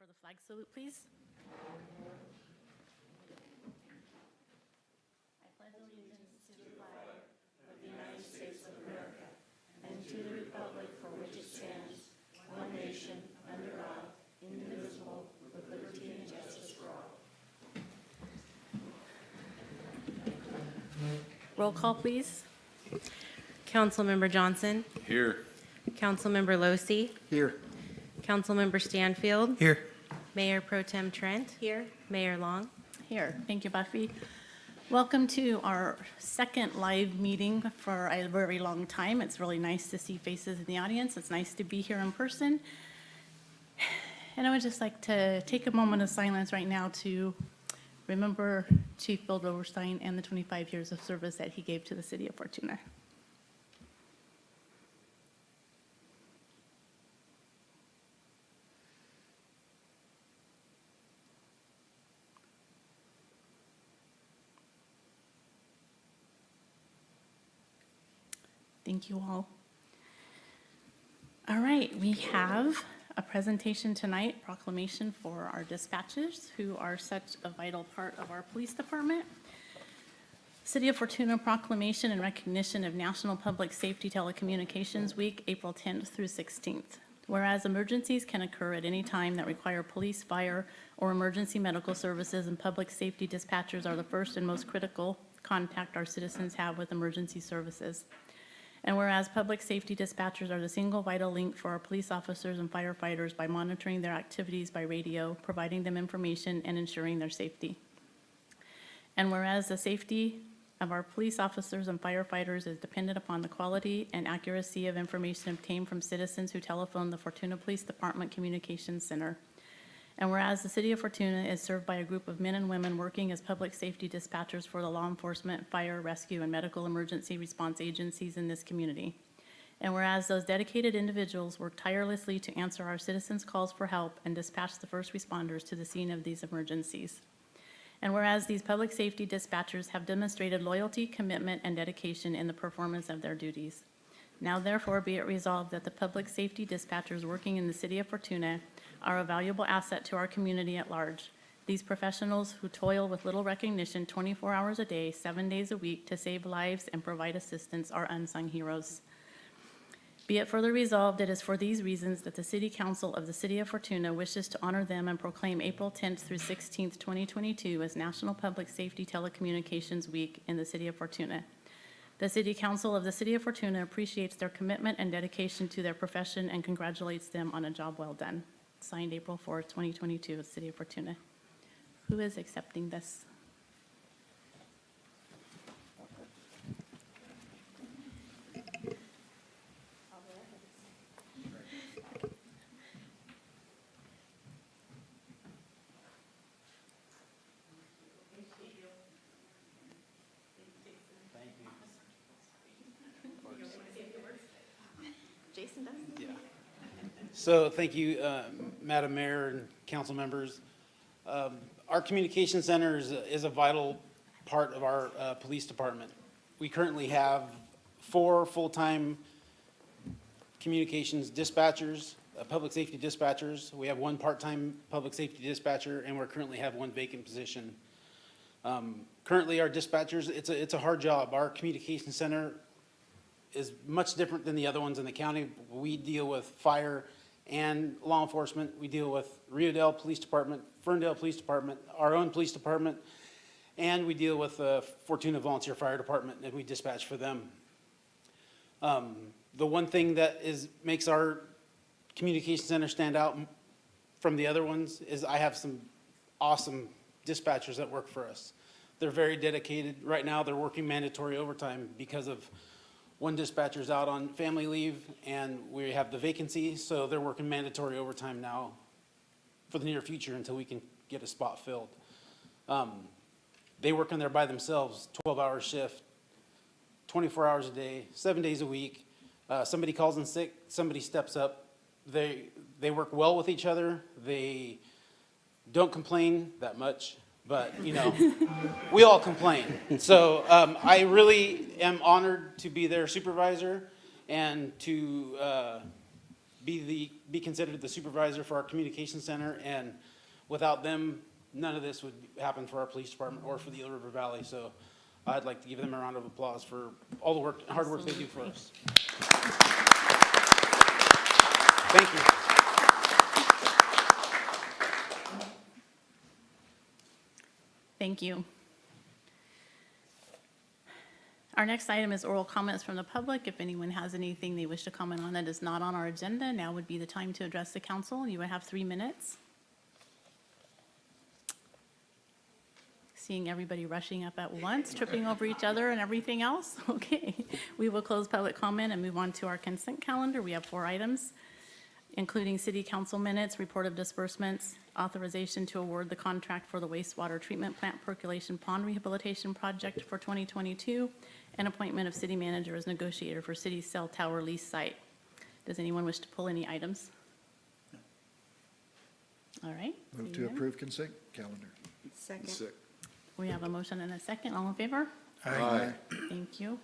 for the flag salute, please. I pledge allegiance to the flag of the United States of America and to the republic for which it stands, one nation, under God, indivisible, with liberty and justice for all. Roll call, please. Councilmember Johnson. Here. Councilmember Losi. Here. Councilmember Stanfield. Here. Mayor Pro Tem Trent. Here. Mayor Long. Here. Thank you, Buffy. Welcome to our second live meeting for a very long time. It's really nice to see faces in the audience. It's nice to be here in person. And I would just like to take a moment of silence right now to remember Chief Bill Roberstein and the 25 years of service that he gave to the city of Fortuna. Thank you all. All right, we have a presentation tonight, proclamation for our dispatchers who are such a vital part of our police department. City of Fortuna proclamation in recognition of National Public Safety Telecommunications Week, April 10th through 16th. Whereas emergencies can occur at any time that require police, fire, or emergency medical services, and public safety dispatchers are the first and most critical contact our citizens have with emergency services. And whereas public safety dispatchers are the single vital link for our police officers and firefighters by monitoring their activities by radio, providing them information, and ensuring their safety. And whereas the safety of our police officers and firefighters is dependent upon the quality and accuracy of information obtained from citizens who telephone the Fortuna Police Department Communications Center. And whereas the city of Fortuna is served by a group of men and women working as public safety dispatchers for the law enforcement, fire, rescue, and medical emergency response agencies in this community. And whereas those dedicated individuals work tirelessly to answer our citizens' calls for help and dispatch the first responders to the scene of these emergencies. And whereas these public safety dispatchers have demonstrated loyalty, commitment, and dedication in the performance of their duties. Now therefore be it resolved that the public safety dispatchers working in the city of Fortuna are a valuable asset to our community at large. These professionals who toil with little recognition 24 hours a day, 7 days a week to save lives and provide assistance are unsung heroes. Be it further resolved, it is for these reasons that the City Council of the City of Fortuna wishes to honor them and proclaim April 10th through 16th, 2022 as National Public Safety Telecommunications Week in the City of Fortuna. The City Council of the City of Fortuna appreciates their commitment and dedication to their profession and congratulates them on a job well done. Signed April 4th, 2022, at City of Fortuna. Who is accepting this? Jason does? Yeah. So thank you, Madam Mayor and council members. Our communication center is a vital part of our police department. We currently have 4 full-time communications dispatchers, public safety dispatchers. We have 1 part-time public safety dispatcher, and we currently have 1 vacant position. Currently, our dispatchers, it's a hard job. Our communication center is much different than the other ones in the county. We deal with fire and law enforcement. We deal with Riodale Police Department, Ferndale Police Department, our own police department, and we deal with Fortuna Volunteer Fire Department, and we dispatch for them. The one thing that makes our communication center stand out from the other ones is I have some awesome dispatchers that work for us. They're very dedicated. Right now, they're working mandatory overtime because of 1 dispatcher's out on family leave, and we have the vacancy, so they're working mandatory overtime now for the near future until we can get a spot filled. They work in there by themselves, 12-hour shift, 24 hours a day, 7 days a week. Somebody calls in sick, somebody steps up. They work well with each other. They don't complain that much. But, you know, we all complain. So I really am honored to be their supervisor and to be considered the supervisor for our communication center, and without them, none of this would happen for our police department or for the River Valley. So I'd like to give them a round of applause for all the work, hard work they do for us. Thank you. Thank you. Our next item is oral comments from the public. If anyone has anything they wish to comment on that is not on our agenda, now would be the time to address the council. You would have 3 minutes. Seeing everybody rushing up at once, tripping over each other and everything else. Okay, we will close public comment and move on to our consent calendar. We have 4 items, including city council minutes, report of disbursements, authorization to award the contract for the wastewater treatment plant percolation pond rehabilitation project for 2022, and appointment of city manager as negotiator for city cell tower lease site. Does anyone wish to pull any items? All right. Move to seeing none. approve consent calendar. Second. We have a motion and a second. All in favor? Aye. Thank you.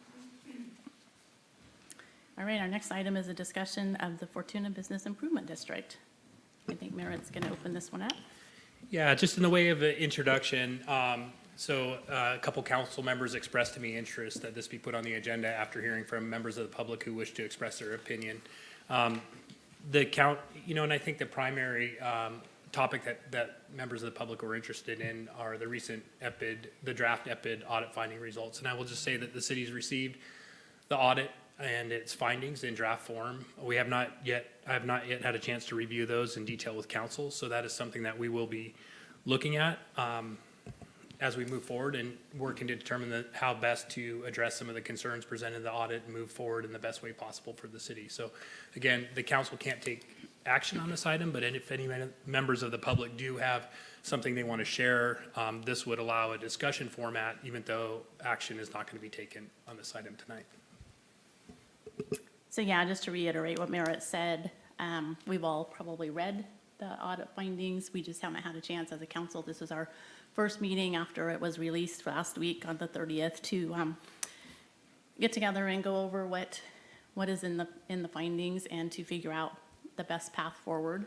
All right, our next item is a discussion of the Fortuna Business Improvement District. I think Merritt's going to open this one up. Yeah, just in the way of an introduction, a couple council members expressed to me interest that this be put on the agenda after hearing from members of the public who wish to express their opinion. And I think the primary topic that members of the public were interested in are the recent the draft EPID audit finding results. And I will just say that the city's received the audit and its findings in draft form. I have not yet had a chance to review those in detail with council, so that is something that we will be looking at as we move forward and working to determine how best to address some of the concerns presented in the audit and move forward in the best way possible for the city. So again, the council can't take action on this item, but if any members of the public do have something they want to share, this would allow a discussion format, even though action is not going to be taken on this item tonight. So yeah, just to reiterate what Merritt said, we've all probably read the audit findings. We just haven't had a chance as a council. This is our first meeting after it was released last week on the 30th to get together and go over what is in the findings and to figure out the best path forward.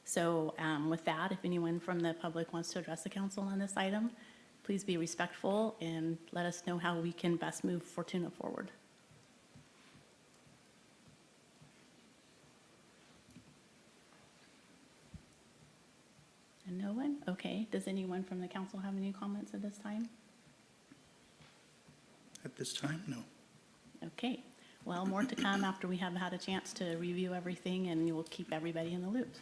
So with that, if anyone from the public wants to address the council on this item, please be respectful and let us know how we can best move Fortuna forward. And no one? Okay. Does anyone from the council have any comments at this time? At this time, no. Okay. Well, more to come after we have had a chance to review everything, and you will keep everybody in the loop.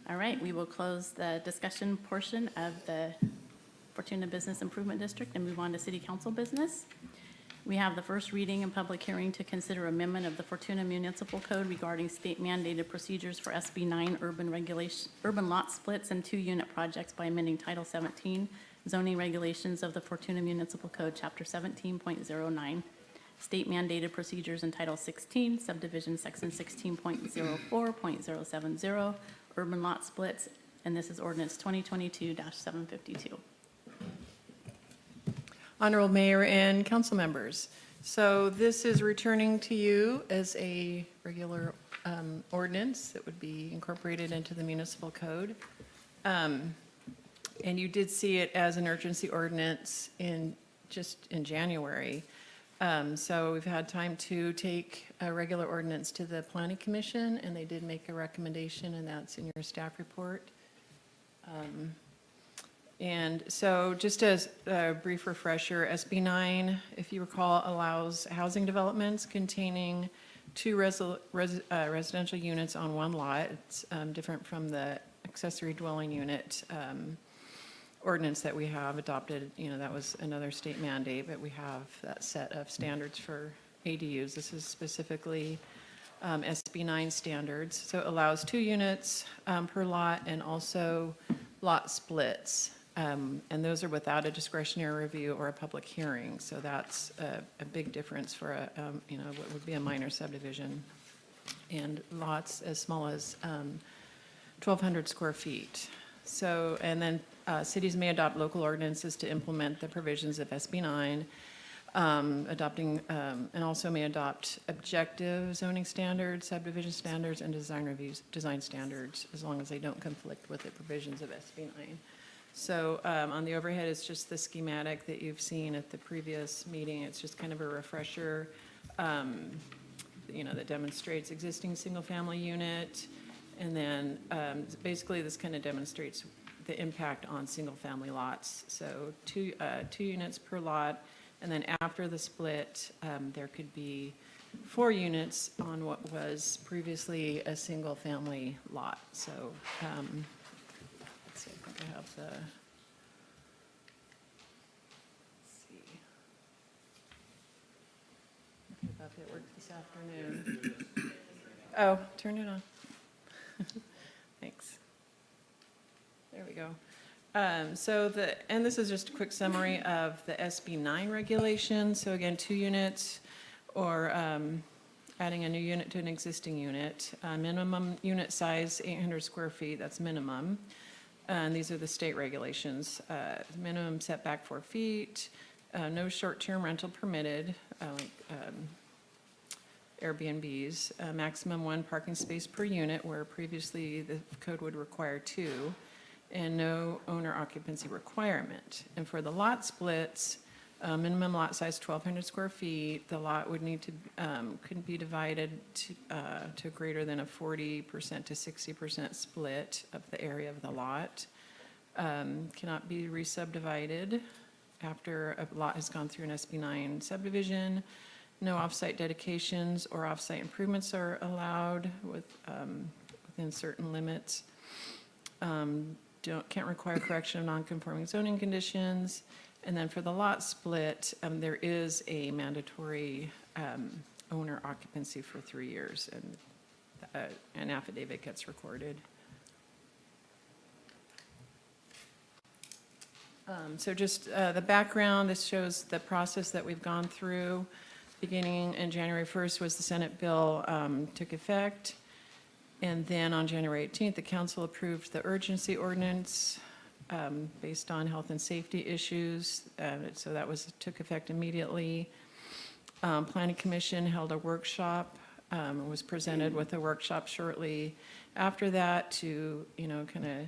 All right, we will close the discussion portion of the Fortuna Business Improvement District and move on to city council business. We have the first reading and public hearing to consider amendment of the Fortuna Municipal Code regarding state mandated procedures for Sb9 urban lot splits and 2-unit projects by amending Title 17 zoning regulations of the Fortuna Municipal Code, Chapter 17.09, state mandated procedures in Title 16, Subdivision Section 16.04.070, urban lot splits, and this is Ordinance 2022-752. Honorable Mayor and council members, so this is returning to you as a regular ordinance that would be incorporated into the municipal code. And you did see it as an urgency ordinance just in January. So we've had time to take a regular ordinance to the Planning Commission, and they did make a recommendation, and that's in your staff report. And so just as a brief refresher, SB9, if you recall, allows housing developments containing 2 residential units on 1 lot. It's different from the accessory dwelling unit ordinance that we have adopted. That was another state mandate, but we have that set of standards for ADUs. This is specifically SB9 standards. So it allows 2 units per lot and also lot splits. And those are without a discretionary review or a public hearing. So that's a big difference for what would be a minor subdivision. And lots as small as 1,200 square feet. So, and then cities may adopt local ordinances to implement the provisions of SB9. adopting, and also may adopt objective zoning standards, subdivision standards, and design reviews, design standards, as long as they don't conflict with the provisions of SB9. So on the overhead, it's just the schematic that you've seen at the previous meeting. It's just kind of a refresher, that demonstrates existing single-family unit. And then basically this kind of demonstrates the impact on single-family lots. So two units per lot. And then after the split, there could be 4 units on what was previously a single-family lot. So let's see, I think I have the, let's see. I thought that worked this afternoon. Oh, turn it on. Thanks. There we go. And this is just a quick summary of the Sb9 regulation. So again, 2 units or adding a new unit to an existing unit. Minimum unit size, 800 square feet, that's minimum. And these are the state regulations. Minimum setback 4 feet, no short-term rental permitted, like Airbnbs, maximum 1 parking space per unit, where previously the code would require 2, and no owner occupancy requirement. And for the lot splits, minimum lot size 1,200 square feet. The lot would need to, couldn't be divided to greater than a 40% to 60% split of the area of the lot. Cannot be re-subdivided after a lot has gone through an Sb9 subdivision. No off-site dedications or off-site improvements are allowed within certain limits. Can't require correction of non-conforming zoning conditions. And then for the lot split, there is a mandatory owner occupancy for 3 years, and an affidavit gets recorded. So just the background, this shows the process that we've gone through. Beginning in January 1st was the Senate bill took effect. And then on January 18th, the council approved the urgency ordinance based on health and safety issues. So that took effect immediately. Planning Commission held a workshop, was presented with a workshop shortly after that to, kind of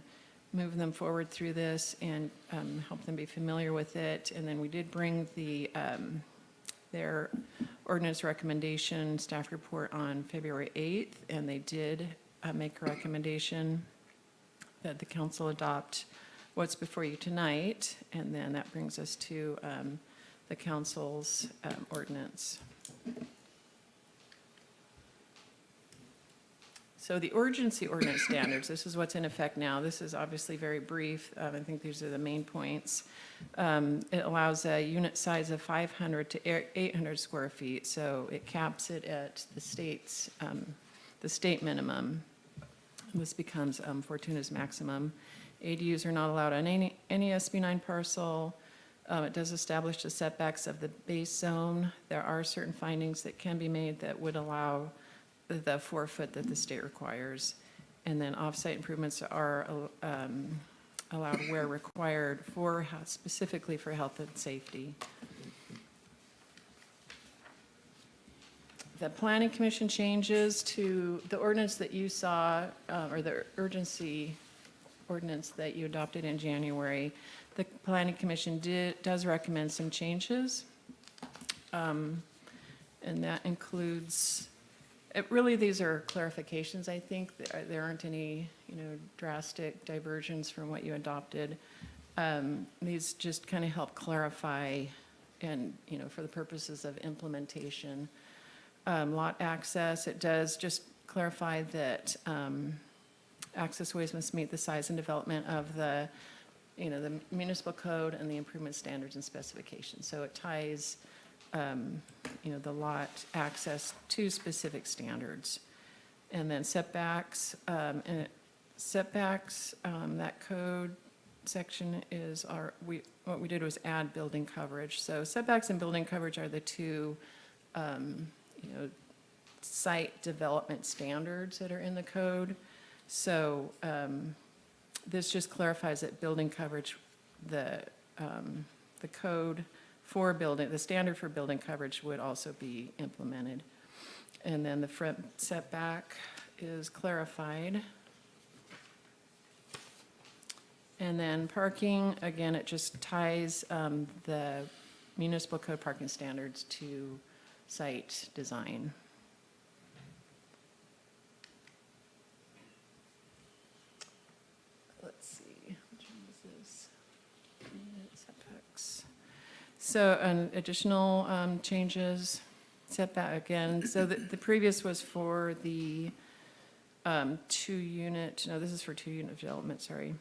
move them forward through this and help them be familiar with it. And then we did bring their ordinance recommendation staff report on February 8th, and they did make a recommendation that the council adopt what's before you tonight, and then that brings us to the council's ordinance. So the urgency ordinance standards, this is what's in effect now. This is obviously very brief. I think these are the main points. It allows a unit size of 500 to 800 square feet, so it caps it at the state minimum. This becomes Fortuna's maximum. ADUs are not allowed on any Sb9 parcel. It does establish the setbacks of the base zone. There are certain findings that can be made that would allow the 4 foot that the state requires. And then off-site improvements are allowed where required specifically for health and safety. The Planning Commission changes to the ordinance that you saw, or the urgency ordinance that you adopted in January. The Planning Commission does recommend some changes. And that includes, really these are clarifications, I think. There aren't any, drastic diversions from what you adopted. These just kind of help clarify and, for the purposes of implementation. Lot access, it does just clarify that access ways must meet the size and development of the municipal code and the improvement standards and specifications. So it ties, the lot access to specific standards. And then setbacks, that code section is what we did was add building coverage. So setbacks and building coverage are the two, site development standards that are in the code. So this just clarifies that building coverage, the code for building, the standard for building coverage would also be implemented. And then the front setback is clarified. And then parking, again, it just ties the municipal code parking standards to site design. Let's see, which one is this? Setbacks. So, additional changes, setback again. So the previous was for the 2-unit, no, this is for 2-unit development, sorry.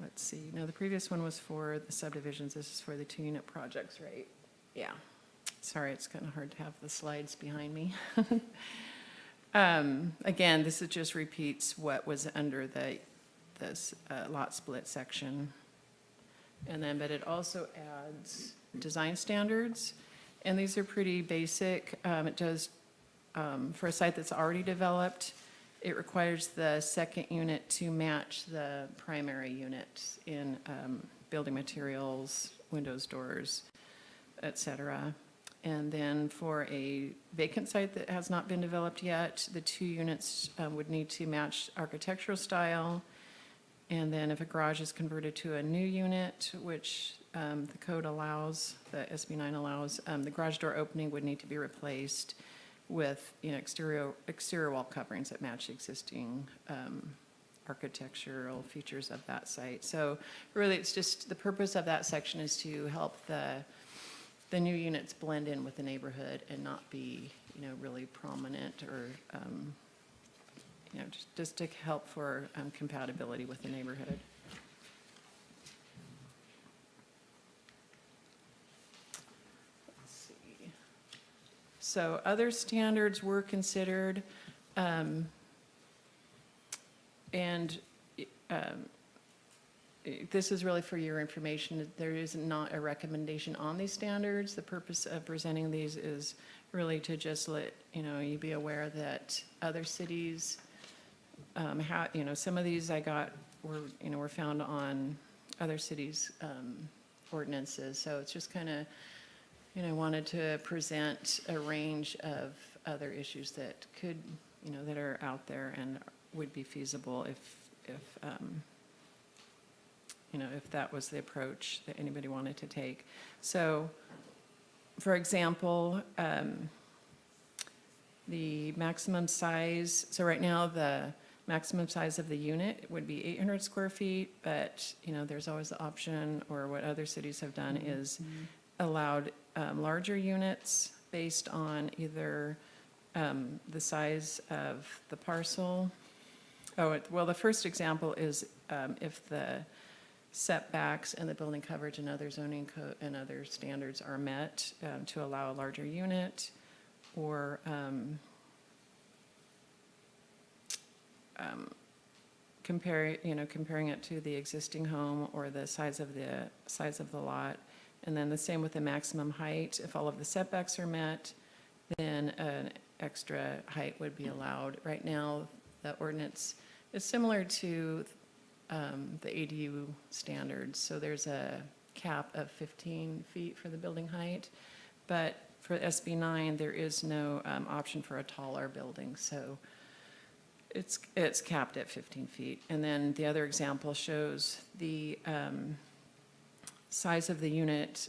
Let's see, no, the previous one was for the subdivisions, this is for the 2-unit projects, right? Yeah, sorry, it's kind of hard to have the slides behind me. Again, this just repeats what was under this lot split section. And then, but it also adds design standards, and these are pretty basic. It does, for a site that's already developed, it requires the second unit to match the primary unit in building materials, windows, doors, et cetera. And then for a vacant site that has not been developed yet, the 2 units would need to match architectural style. And then if a garage is converted to a new unit, which the code allows, the Sb9 allows, the garage door opening would need to be replaced with, exterior wall coverings that match existing architectural features of that site. So really, it's just, the purpose of that section is to help the new units blend in with the neighborhood and not be, really prominent or, just to help for compatibility with the neighborhood. Let's see. So other standards were considered, and this is really for your information. There is not a recommendation on these standards. The purpose of presenting these is really to just let you be aware that other cities some of these were found on other cities' ordinances. So it's just kind of wanted to present a range of other issues that could that are out there and would be feasible if that was the approach that anybody wanted to take. So, for example, the maximum size, so right now the maximum size of the unit would be 800 square feet, but there's always the option, or what other cities have done is allowed larger units based on either the size of the parcel. Well, the first example is if the setbacks and the building coverage and other zoning code and other standards are met, to allow a larger unit, or comparing it to the existing home or the size of the lot. And then the same with the maximum height. If all of the setbacks are met, then an extra height would be allowed. Right now, the ordinance is similar to the ADU standards. So there's a cap of 15 feet for the building height. But for Sb9, there is no option for a taller building. So it's capped at 15 feet. And then the other example shows the size of the unit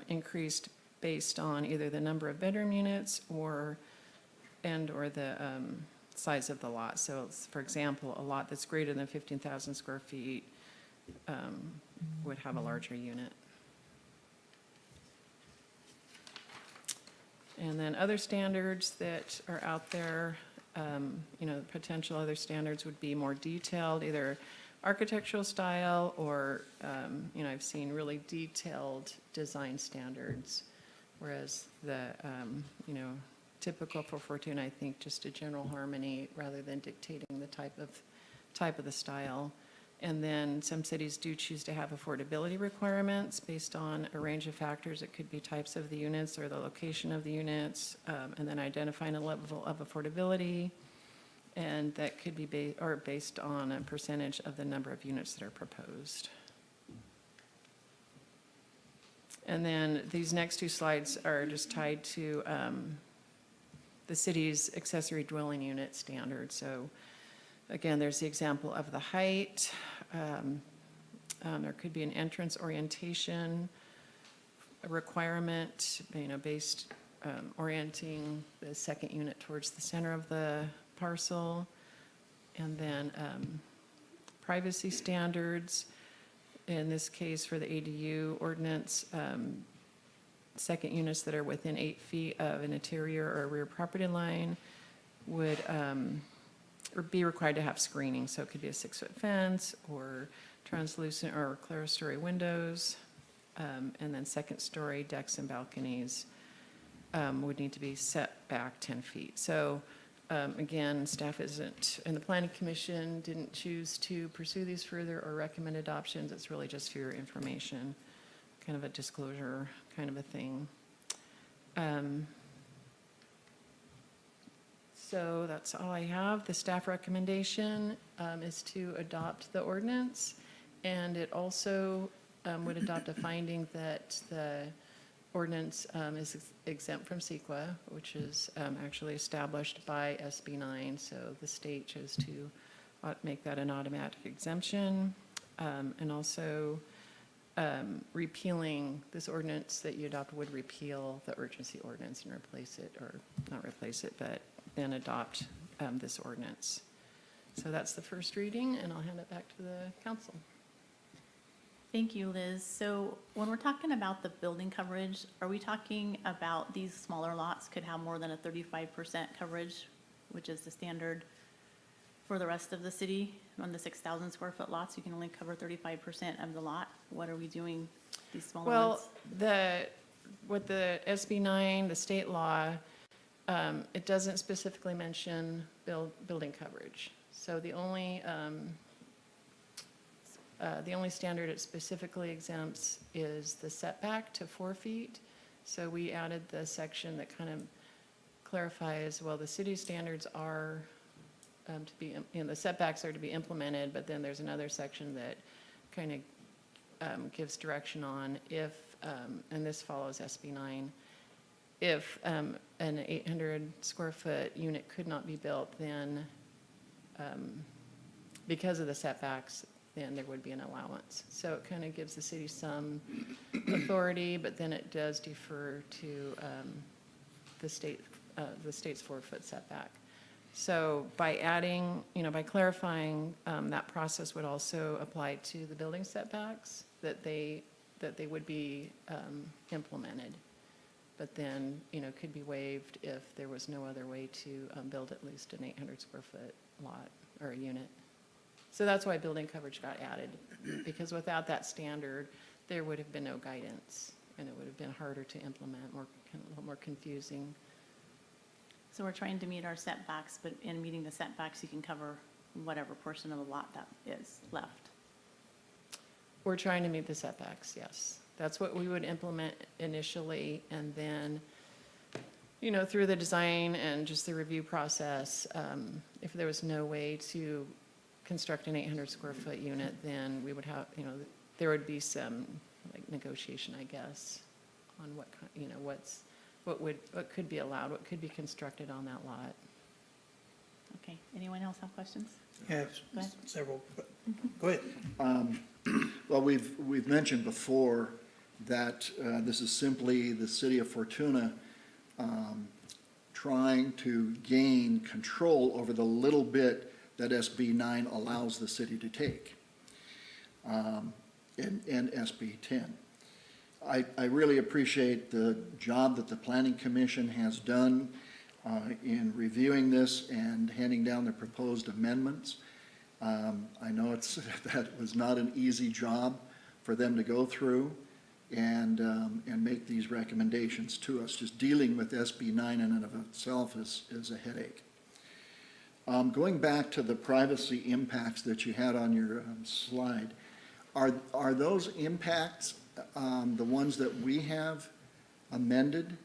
increased based on either the number of bedroom units or the size of the lot. So, for example, a lot that's greater than 15,000 square feet would have a larger unit. And then other standards that are out there, potential other standards would be more detailed, either architectural style or, I've seen really detailed design standards, whereas the, typical for Fortuna, I think, just a general harmony rather than dictating the type of the style. And then some cities do choose to have affordability requirements based on a range of factors. It could be types of the units or the location of the units, and then identifying a level of affordability. And that could be based on a percentage of the number of units that are proposed. And then these next two slides are just tied to the city's accessory dwelling unit standard. So again, there's the example of the height. There could be an entrance orientation, a requirement, based orienting the second unit towards the center of the parcel. And then privacy standards. In this case, for the ADU ordinance, second units that are within 8 feet of an interior or rear property line would be required to have screening. So it could be a 6-foot fence or translucent or clerestory windows. And then second-story decks and balconies would need to be set back 10 feet. So again, staff isn't, and the Planning Commission didn't choose to pursue these further or recommend adoptions. It's really just for your information, kind of a disclosure kind of a thing. So that's all I have. The staff recommendation is to adopt the ordinance, and it also would adopt a finding that the ordinance is exempt from CEQA, which is actually established by Sb9, so the state chose to make that an automatic exemption, and also repealing this ordinance that you adopt would repeal the urgency ordinance and replace it, or not replace it, but then adopt this ordinance. So that's the first reading, and I'll hand it back to the council. Thank you, Liz. So when we're talking about the building coverage, are we talking about these smaller lots could have more than a 35% coverage, which is the standard for the rest of the city? On the 6,000 square foot lots, you can only cover 35% of the lot. What are we doing, these smaller ones? Well, what the Sb9, the state law, it doesn't specifically mention building coverage. So the only standard it specifically exempts is the setback to 4 feet. So we added the section that kind of clarifies, well, the city standards are to be, the setbacks are to be implemented, but then there's another section that kind of gives direction on if, and this follows Sb9, if an 800 square foot unit could not be built, then because of the setbacks, then there would be an allowance. So it kind of gives the city some authority, but then it does defer to the state's 4-foot setback. So by adding, by clarifying, that process would also apply to the building setbacks, that they would be implemented, but then, could be waived if there was no other way to build at least an 800 square foot lot or a unit. So that's why building coverage got added, because without that standard, there would have been no guidance, and it would have been harder to implement, a little more confusing. So we're trying to meet our setbacks, but in meeting the setbacks, you can cover whatever portion of the lot that is left. We're trying to meet the setbacks, yes. That's what we would implement initially, and then, through the design and just the review process, if there was no way to construct an 800 square foot unit, then we would have, there would be some negotiation, I guess, on what could be allowed, what could be constructed on that lot. Okay, anyone else have questions? Yeah, Go ahead. several. Go ahead. Well, we've mentioned before that this is simply the city of Fortuna trying to gain control over the little bit that Sb9 allows the city to take, and Sb10. I really appreciate the job that the Planning Commission has done in reviewing this and handing down the proposed amendments. I know that was not an easy job for them to go through and make these recommendations to us. Just dealing with Sb9 in and of itself is a headache. Going back to the privacy impacts that you had on your slide, are those impacts the ones that we have amended?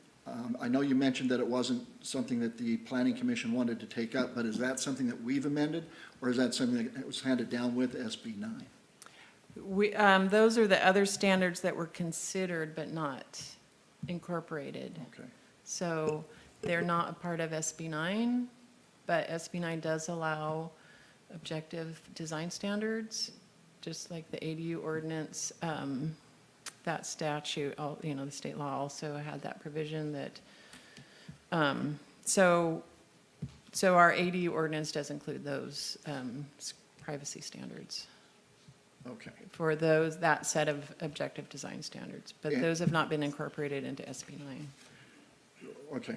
I know you mentioned that it wasn't something that the Planning Commission wanted to take up, but is that something that we've amended, or is that something that was handed down with Sb9? Those are the other standards that were considered but not incorporated. Okay. So they're not a part of SB9, but SB9 does allow objective design standards, just like the ADU ordinance. That statute, the state law also had that provision that, so our ADU ordinance does include those privacy standards Okay. for that set of objective design standards, but And- those have not been incorporated into SB9. Okay,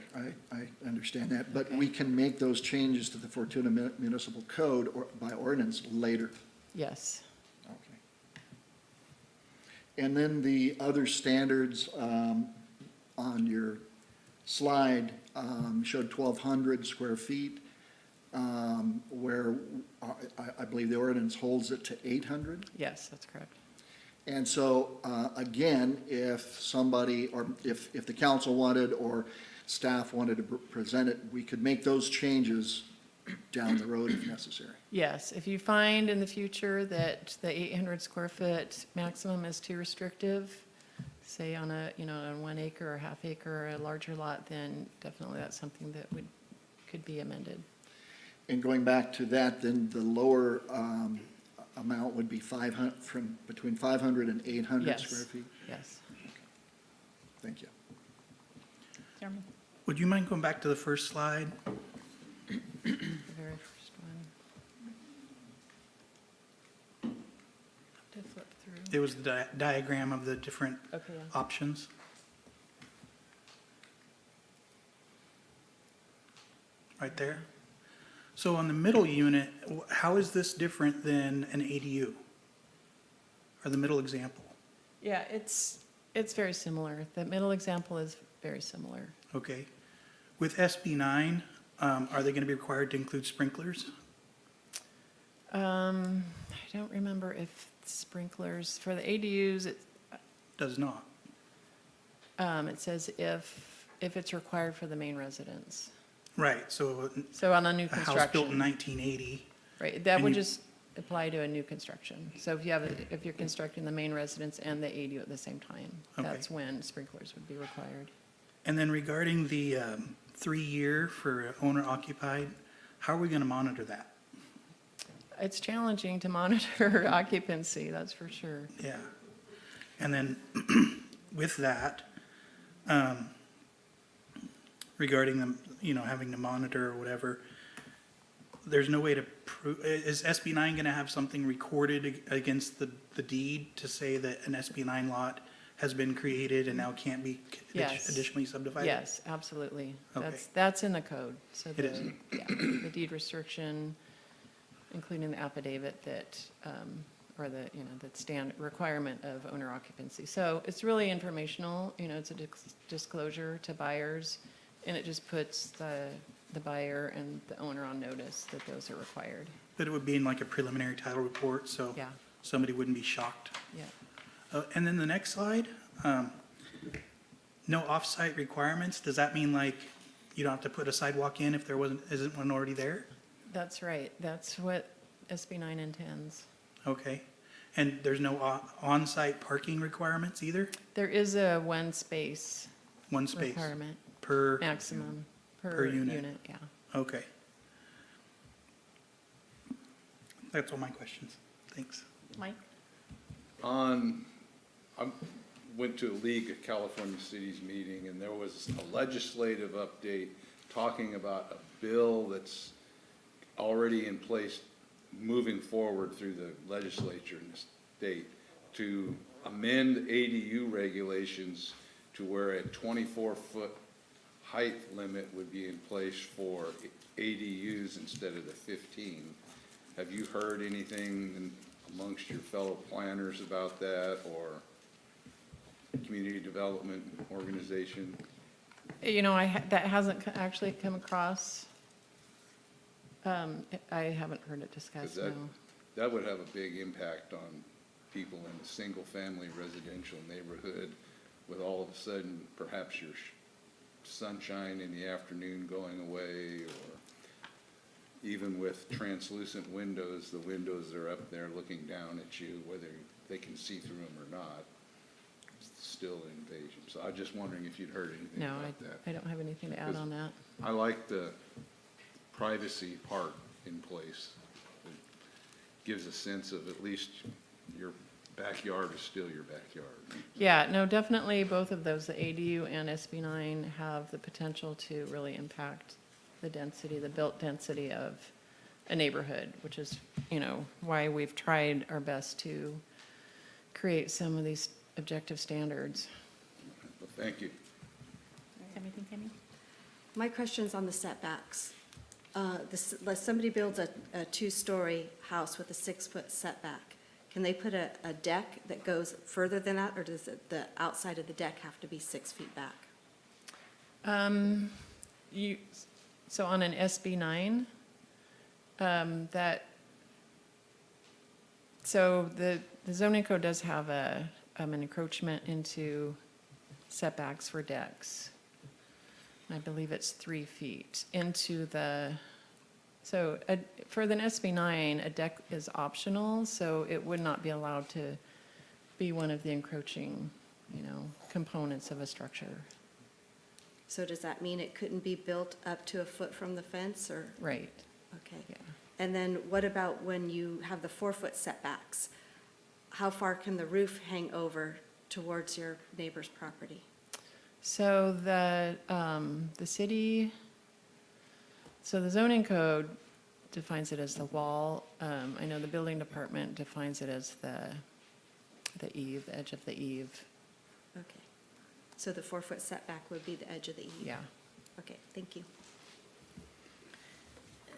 I understand that, but we can make those changes to the Fortuna Municipal Code or by ordinance later. Yes. Okay. And then the other standards on your slide showed 1,200 square feet, where I believe the ordinance holds it to 800. Yes, that's correct. And so, again, if somebody, or if the council wanted, or staff wanted to present it, we could make those changes down the road if necessary. Yes, if you find in the future that the 800 square foot maximum is too restrictive, say on on 1 acre or half acre or a larger lot, then definitely that's something that could be amended. And going back to that, then the lower amount would be 500, from between 500 and 800 Yes. square feet? Yes. Thank you. Chairman. Would you mind going back to the first slide? The very first one. To flip through. It was the diagram of the different Okay, yeah. options. Right there. So on the middle unit, how is this different than an ADU? Or the middle example? Yeah, it's very similar. The middle example is very similar. Okay. With SB9, are they going to be required to include sprinklers? I don't remember if sprinklers, for the ADUs, Does not. it says if it's required for the main residence. Right, so So on a new a house built in construction, 1980, right, that and would you- just apply to a new construction. So if you're constructing the main residence and the ADU at the same time, Okay. that's when sprinklers would be required. and then regarding the 3-year for owner occupied, how are we going to monitor that? It's challenging to monitor occupancy, that's for sure. Yeah. And then with that, regarding them, having to monitor or whatever, there's no way to prove, is SB9 going to have something recorded against the deed to say that an SB9 lot has been created and now can't be Yes. additionally subdivided? Yes, absolutely. Okay. That's in the code. So It is. the deed restriction, including the affidavit that, or the requirement of owner occupancy. So it's really informational, it's a disclosure to buyers, and it just puts the buyer and the owner on notice that those are required. But it would be in like a preliminary title report, so Yeah. somebody wouldn't be shocked. Yeah. And then the next slide, no off-site requirements. Does that mean like you don't have to put a sidewalk in if there isn't one already there? That's right. That's what SB9 intends. Okay. And there's no on-site parking requirements either? There is a one space One space requirement, per, maximum Per per unit. unit, yeah. okay. That's all my questions. Thanks. Mike? I went to a League of California Cities meeting, and there was a legislative update talking about a bill that's already in place, moving forward through the legislature in the state to amend ADU regulations to where a 24-foot height limit would be in place for ADUs instead of the 15. Have you heard anything amongst your fellow planners about that, or community development organization? That hasn't actually come across. I haven't heard it discussed, Because no. that would have a big impact on people in a single-family residential neighborhood, with all of a sudden perhaps your sunshine in the afternoon going away, or, even with translucent windows, the windows are up there looking down at you, whether they can see through them or not. It's still invasion. So I'm just wondering if you'd heard anything No, about that. I don't have anything to add on that. I like the privacy part in place. It gives a sense of at least your backyard is still your backyard. Yeah, no, definitely both of those, the ADU and SB9, have the potential to really impact the density, the built density of a neighborhood, which is, why we've tried our best to create some of these objective standards. Well, thank you. Anything, Tammy? My question's on the setbacks. Like somebody builds a two-story house with a 6-foot setback. Can they put a deck that goes further than that, or does the outside of the deck have to be 6 feet back? So on an SB9, so the zoning code does have an encroachment into setbacks for decks. I believe it's 3 feet into for the SB9, a deck is optional, so it would not be allowed to be one of the encroaching, components of a structure. So does that mean it couldn't be built up to a foot from the fence, or? Right, Okay. yeah. And then what about when you have the 4-foot setbacks? How far can the roof hang over towards your neighbor's property? So the zoning code defines it as the wall. I know the building department defines it as the eave, the edge of the eave. Okay. So the 4-foot setback would be the edge of the eave? Yeah. Okay, thank you.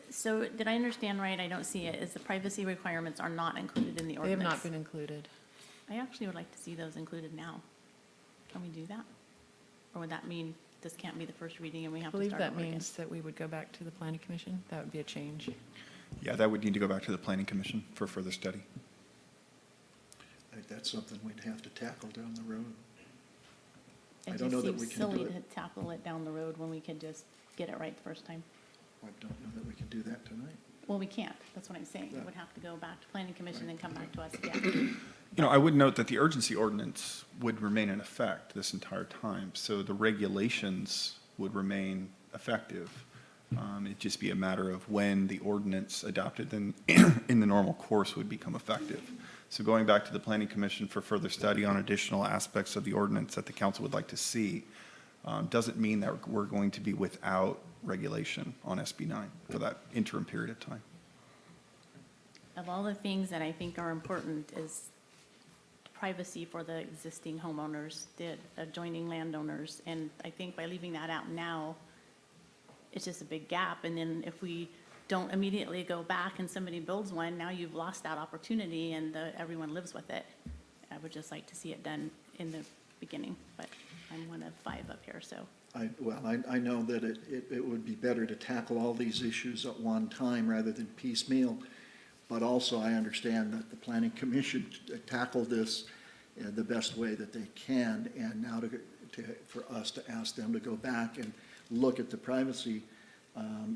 So did I understand right? I don't see it. Is the privacy requirements are not included in the They have ordinance? not been included. I actually would like to see those included now. Can we do that? Or would that mean this can't be the first reading and we I have to believe start that over again? means that we would go back to the planning commission. That would be a change. Yeah, that would need to go back to the planning commission for further study. I think that's something we'd have to tackle down the road. I It don't just know that seems we can do silly to it. tackle it down the road when we could just get it right the first time. I don't know that we can do that tonight. Well, we can't. That's what I'm saying. Yeah. It would have to go back to planning commission and come back to us again. I would note that the urgency ordinance would remain in effect this entire time, so the regulations would remain effective. It'd just be a matter of when the ordinance adopted in the normal course would become effective. So going back to the planning commission for further study on additional aspects of the ordinance that the council would like to see, doesn't mean that we're going to be without regulation on SB9 for that interim period of time. Of all the things that I think are important is privacy for the existing homeowners, the adjoining landowners. And I think by leaving that out now, it's just a big gap. And then if we don't immediately go back and somebody builds one, now you've lost that opportunity and everyone lives with it. I would just like to see it done in the beginning, but I'm one of 5 up here, so. I know that it would be better to tackle all these issues at one time rather than piecemeal, but also I understand that the planning commission tackled this the best way that they can, and now for us to ask them to go back and look at the privacy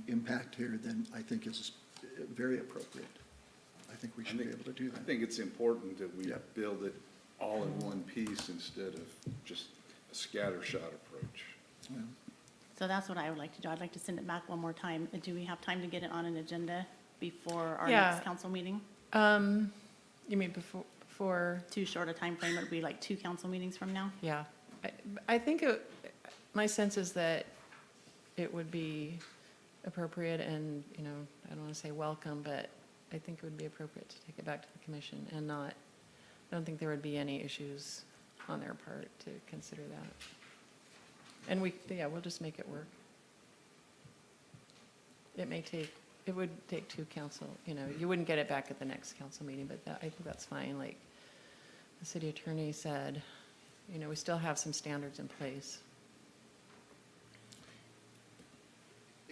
impact here, then I think is very appropriate. I think we should be able to do I that. think it's important that we Yeah. build it all in one piece instead of just a scattershot approach. Well, So that's what I would like to do. I'd like to send it back one more time. Do we have time to get it on an agenda before our Yeah. next council meeting? You mean before, Too short a time frame? It would be like 2 council meetings from now? yeah. I think my sense is that it would be appropriate and, I don't want to say welcome, but I think it would be appropriate to take it back to the commission and I don't think there would be any issues on their part to consider that. And we'll just make it work. It would take 2 council, you wouldn't get it back at the next council meeting, but I think that's fine. Like the city attorney said, we still have some standards in place.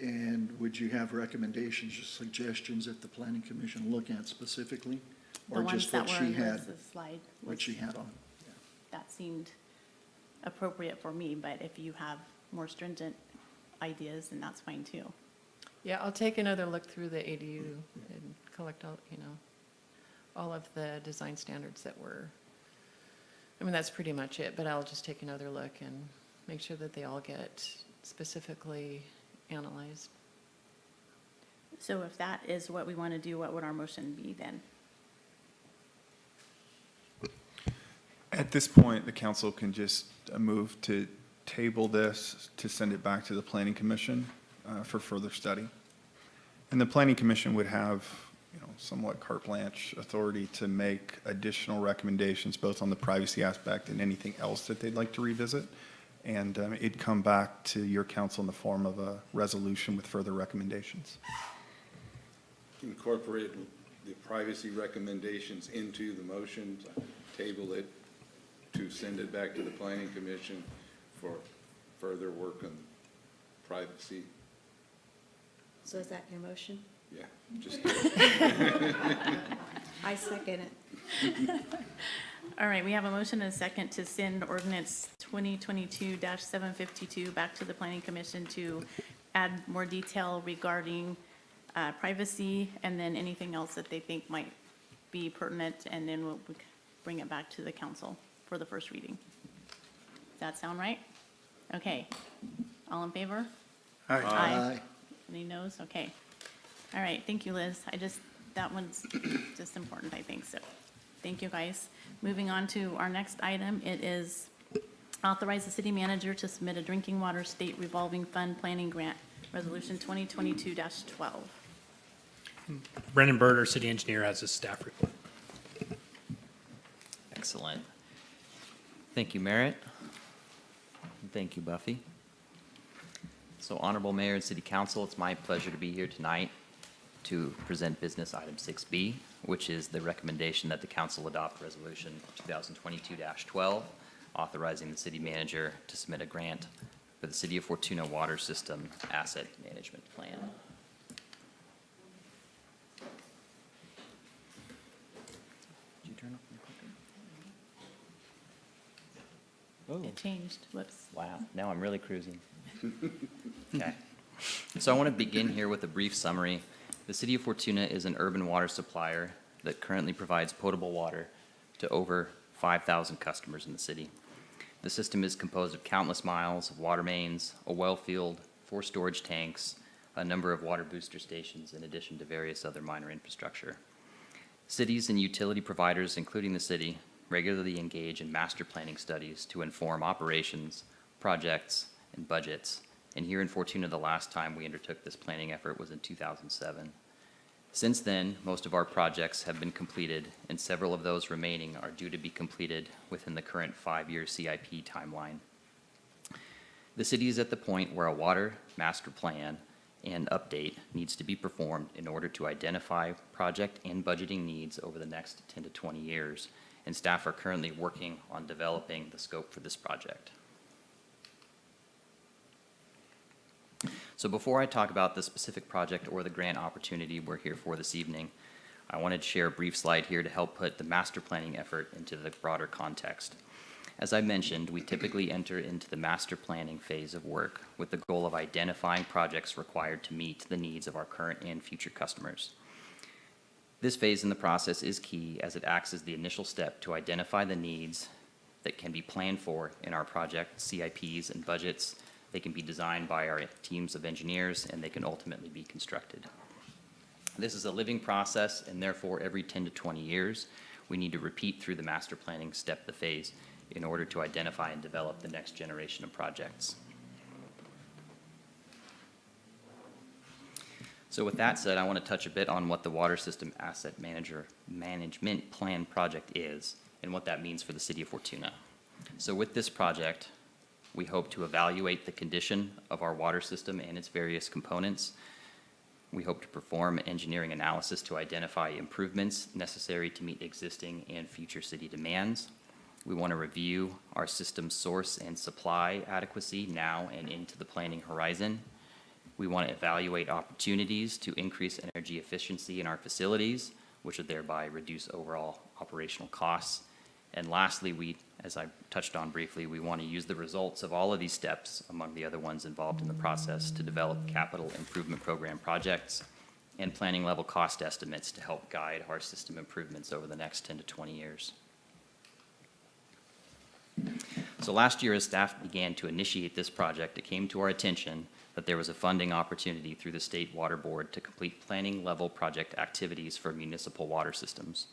And would you have recommendations or suggestions that the planning commission look at specifically? The Or ones just that what were she in had, Liz's slide, what she had on? that seemed appropriate for me, but if you have more stringent ideas, then that's fine too. Yeah, I'll take another look through the ADU and collect all, all of the design standards that were, that's pretty much it, but I'll just take another look and make sure that they all get specifically analyzed. So if that is what we want to do, what would our motion be then? At this point, the council can just move to table this, to send it back to the planning commission for further study. And the planning commission would have, somewhat carte blanche authority to make additional recommendations, both on the privacy aspect and anything else that they'd like to revisit. And it'd come back to your council in the form of a resolution with further recommendations. Incorporate the privacy recommendations into the motion, table it to send it back to the planning commission for further work on privacy. So is that your motion? Yeah, just I second it. All right, we have a motion and a second to send ordinance 2022-752 back to the planning commission to add more detail regarding privacy and then anything else that they think might be pertinent, and then we'll bring it back to the council for the first reading. Does that sound right? Okay. All in favor? All right. Aye. Any noes? Okay. All right, thank you, Liz. That one's just important, I think, so. Thank you, guys. Moving on to our next item, it is authorize the city manager to submit a drinking water state revolving fund planning grant, resolution 2022-12. Brendan Bird, our city engineer, has his staff report. Excellent. Thank you, Merritt. And thank you, Buffy. So Honorable Mayor and City Council, it's my pleasure to be here tonight to present business item 6B, which is the recommendation that the council adopt resolution 2022-12, authorizing the city manager to submit a grant for the City of Fortuna Water System Asset Management Plan. Did you turn off your clicker? It changed, whoops. Wow, now I'm really cruising. Okay. So I want to begin here with a brief summary. The City of Fortuna is an urban water supplier that currently provides potable water to over 5,000 customers in the city. The system is composed of countless miles of water mains, a well field, 4 storage tanks, a number of water booster stations, in addition to various other minor infrastructure. Cities and utility providers, including the city, regularly engage in master planning studies to inform operations, projects, and budgets. And here in Fortuna, the last time we undertook this planning effort was in 2007. Since then, most of our projects have been completed, and several of those remaining are due to be completed within the current 5-year CIP timeline. The city is at the point where a water master plan and update needs to be performed in order to identify project and budgeting needs over the next 10 to 20 years, and staff are currently working on developing the scope for this project. So before I talk about the specific project or the grant opportunity we're here for this evening, I wanted to share a brief slide here to help put the master planning effort into the broader context. As I mentioned, we typically enter into the master planning phase of work with the goal of identifying projects required to meet the needs of our current and future customers. This phase in the process is key as it acts as the initial step to identify the needs that can be planned for in our project CIPs and budgets. They can be designed by our teams of engineers, and they can ultimately be constructed. This is a living process, and therefore every 10 to 20 years, we need to repeat through the master planning step of the phase in order to identify and develop the next generation of projects. So with that said, I want to touch a bit on what the Water System Asset Management Plan project is and what that means for the City of Fortuna. So with this project, we hope to evaluate the condition of our water system and its various components. We hope to perform engineering analysis to identify improvements necessary to meet existing and future city demands. We want to review our system source and supply adequacy now and into the planning horizon. We want to evaluate opportunities to increase energy efficiency in our facilities, which would thereby reduce overall operational costs. And lastly, we, as I touched on briefly, we want to use the results of all of these steps, among the other ones involved in the process, to develop capital improvement program projects and planning level cost estimates to help guide our system improvements over the next 10 to 20 years. So last year, as staff began to initiate this project, it came to our attention that there was a funding opportunity through the State Water Board to complete planning level project activities for municipal water systems.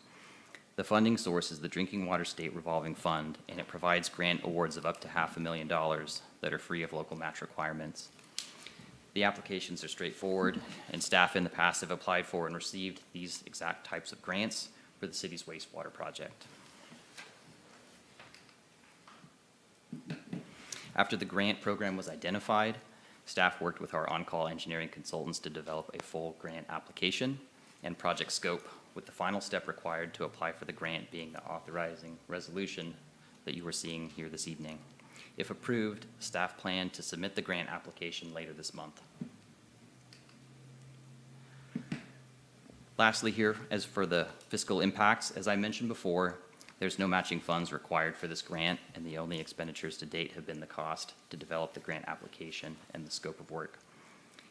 The funding source is the Drinking Water State Revolving Fund, and it provides grant awards of up to $500,000 that are free of local match requirements. The applications are straightforward, and staff in the past have applied for and received these exact types of grants for the city's wastewater project. After the grant program was identified, staff worked with our on-call engineering consultants to develop a full grant application and project scope, with the final step required to apply for the grant being the authorizing resolution that you are seeing here this evening. If approved, staff plan to submit the grant application later this month. Lastly here, as for the fiscal impacts, as I mentioned before, there's no matching funds required for this grant, and the only expenditures to date have been the cost to develop the grant application and the scope of work.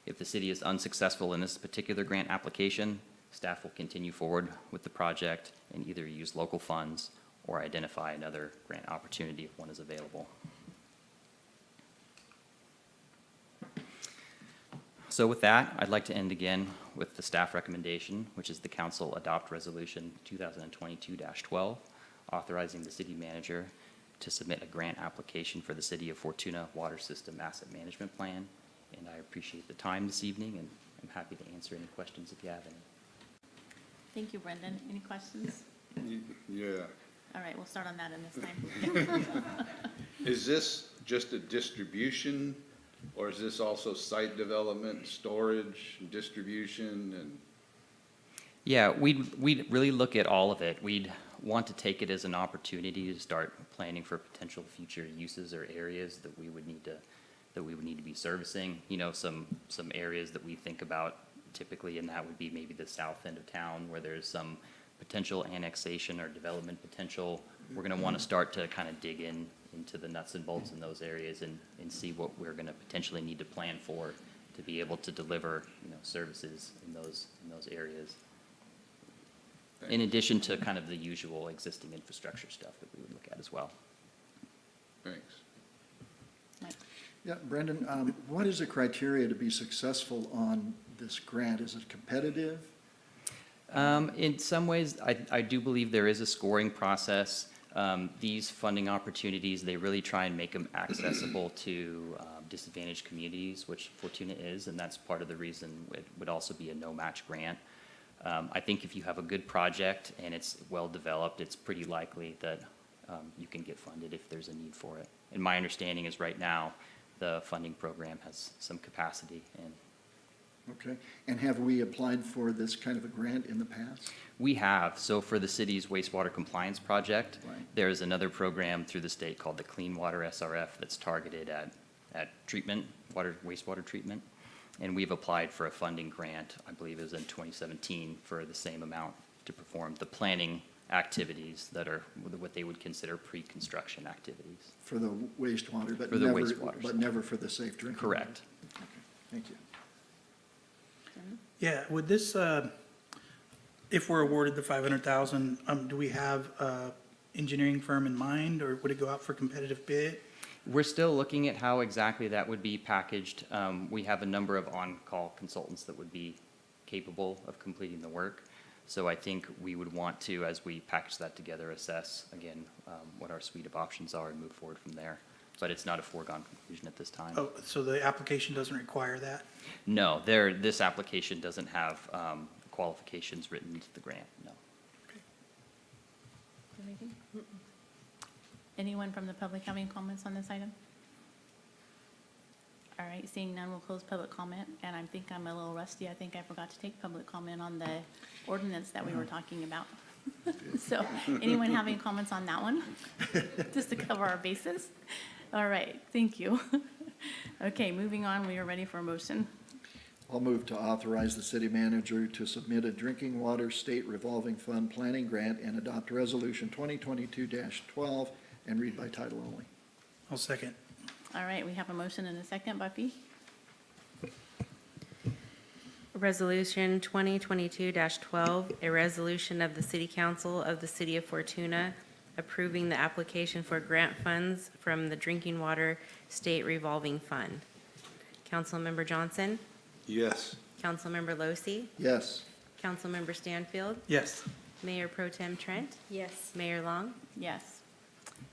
If the city is unsuccessful in this particular grant application, staff will continue forward with the project and either use local funds or identify another grant opportunity if one is available. So with that, I'd like to end again with the staff recommendation, which is the council adopt resolution 2022-12, authorizing the city manager to submit a grant application for the City of Fortuna Water System Asset Management Plan. And I appreciate the time this evening, and I'm happy to answer any questions if you have any. Thank you, Brendan. Any questions? Yeah. All right, we'll start on that in this time. Is this just a distribution, or is this also site development, storage, distribution, and? Yeah, we'd really look at all of it. We'd want to take it as an opportunity to start planning for potential future uses or areas that we would need to be servicing. You know, some areas that we think about typically, and that would be maybe the south end of town where there's some potential annexation or development potential. We're going to want to start to kind of dig into the nuts and bolts in those areas and see what we're going to potentially need to plan for to be able to deliver, you know, services in those areas. In addition to kind of the usual existing infrastructure stuff that we would look at as well. Thanks. Mike? Yeah, Brendan, what is the criteria to be successful on this grant? Is it competitive? In some ways, I do believe there is a scoring process. These funding opportunities, they really try and make them accessible to disadvantaged communities, which Fortuna is, and that's part of the reason it would also be a no-match grant. I think if you have a good project and it's well-developed, it's pretty likely that you can get funded if there's a need for it. And my understanding is right now, the funding program has some capacity. And Okay, and have we applied for this kind of a grant in the past? we have, so for the city's wastewater compliance project, Right. there's another program through the state called the Clean Water SRF that's targeted at treatment, wastewater treatment. And we've applied for a funding grant, I believe it was in 2017, for the same amount to perform the planning activities that are what they would consider pre-construction activities. For the wastewater, but For the never, wastewater but stuff. never for the safe drinking water? Correct. Okay, thank you. Yeah, would this, if we're awarded the 500,000, do we have a engineering firm in mind, or would it go out for competitive bid? We're still looking at how exactly that would be packaged. We have a number of on-call consultants that would be capable of completing the work. So I think we would want to, as we package that together, assess, again, what our suite of options are and move forward from there. But it's not a foregone conclusion at this time. Oh, so the application doesn't require that? No, this application doesn't have qualifications written into the grant, no. Anything? Anyone from the public having comments on this item? All right, seeing none, we'll close public comment, and I think I'm a little rusty. I think I forgot to take public comment on the ordinance that we were talking about. So, anyone having comments on that one? Just to cover our bases? All right, thank you. Okay, moving on, we are ready for a motion. I'll move to authorize the city manager to submit a drinking water state revolving fund planning grant and adopt resolution 2022-12 and read by title only. I'll second. All right, we have a motion and a second. Buffy? Resolution 2022-12, a resolution of the City Council of the City of Fortuna approving the application for grant funds from the Drinking Water State Revolving Fund. Councilmember Johnson? Yes. Councilmember Losi? Yes. Councilmember Stanfield? Yes. Mayor Pro Tem Trent? Yes. Mayor Long? Yes.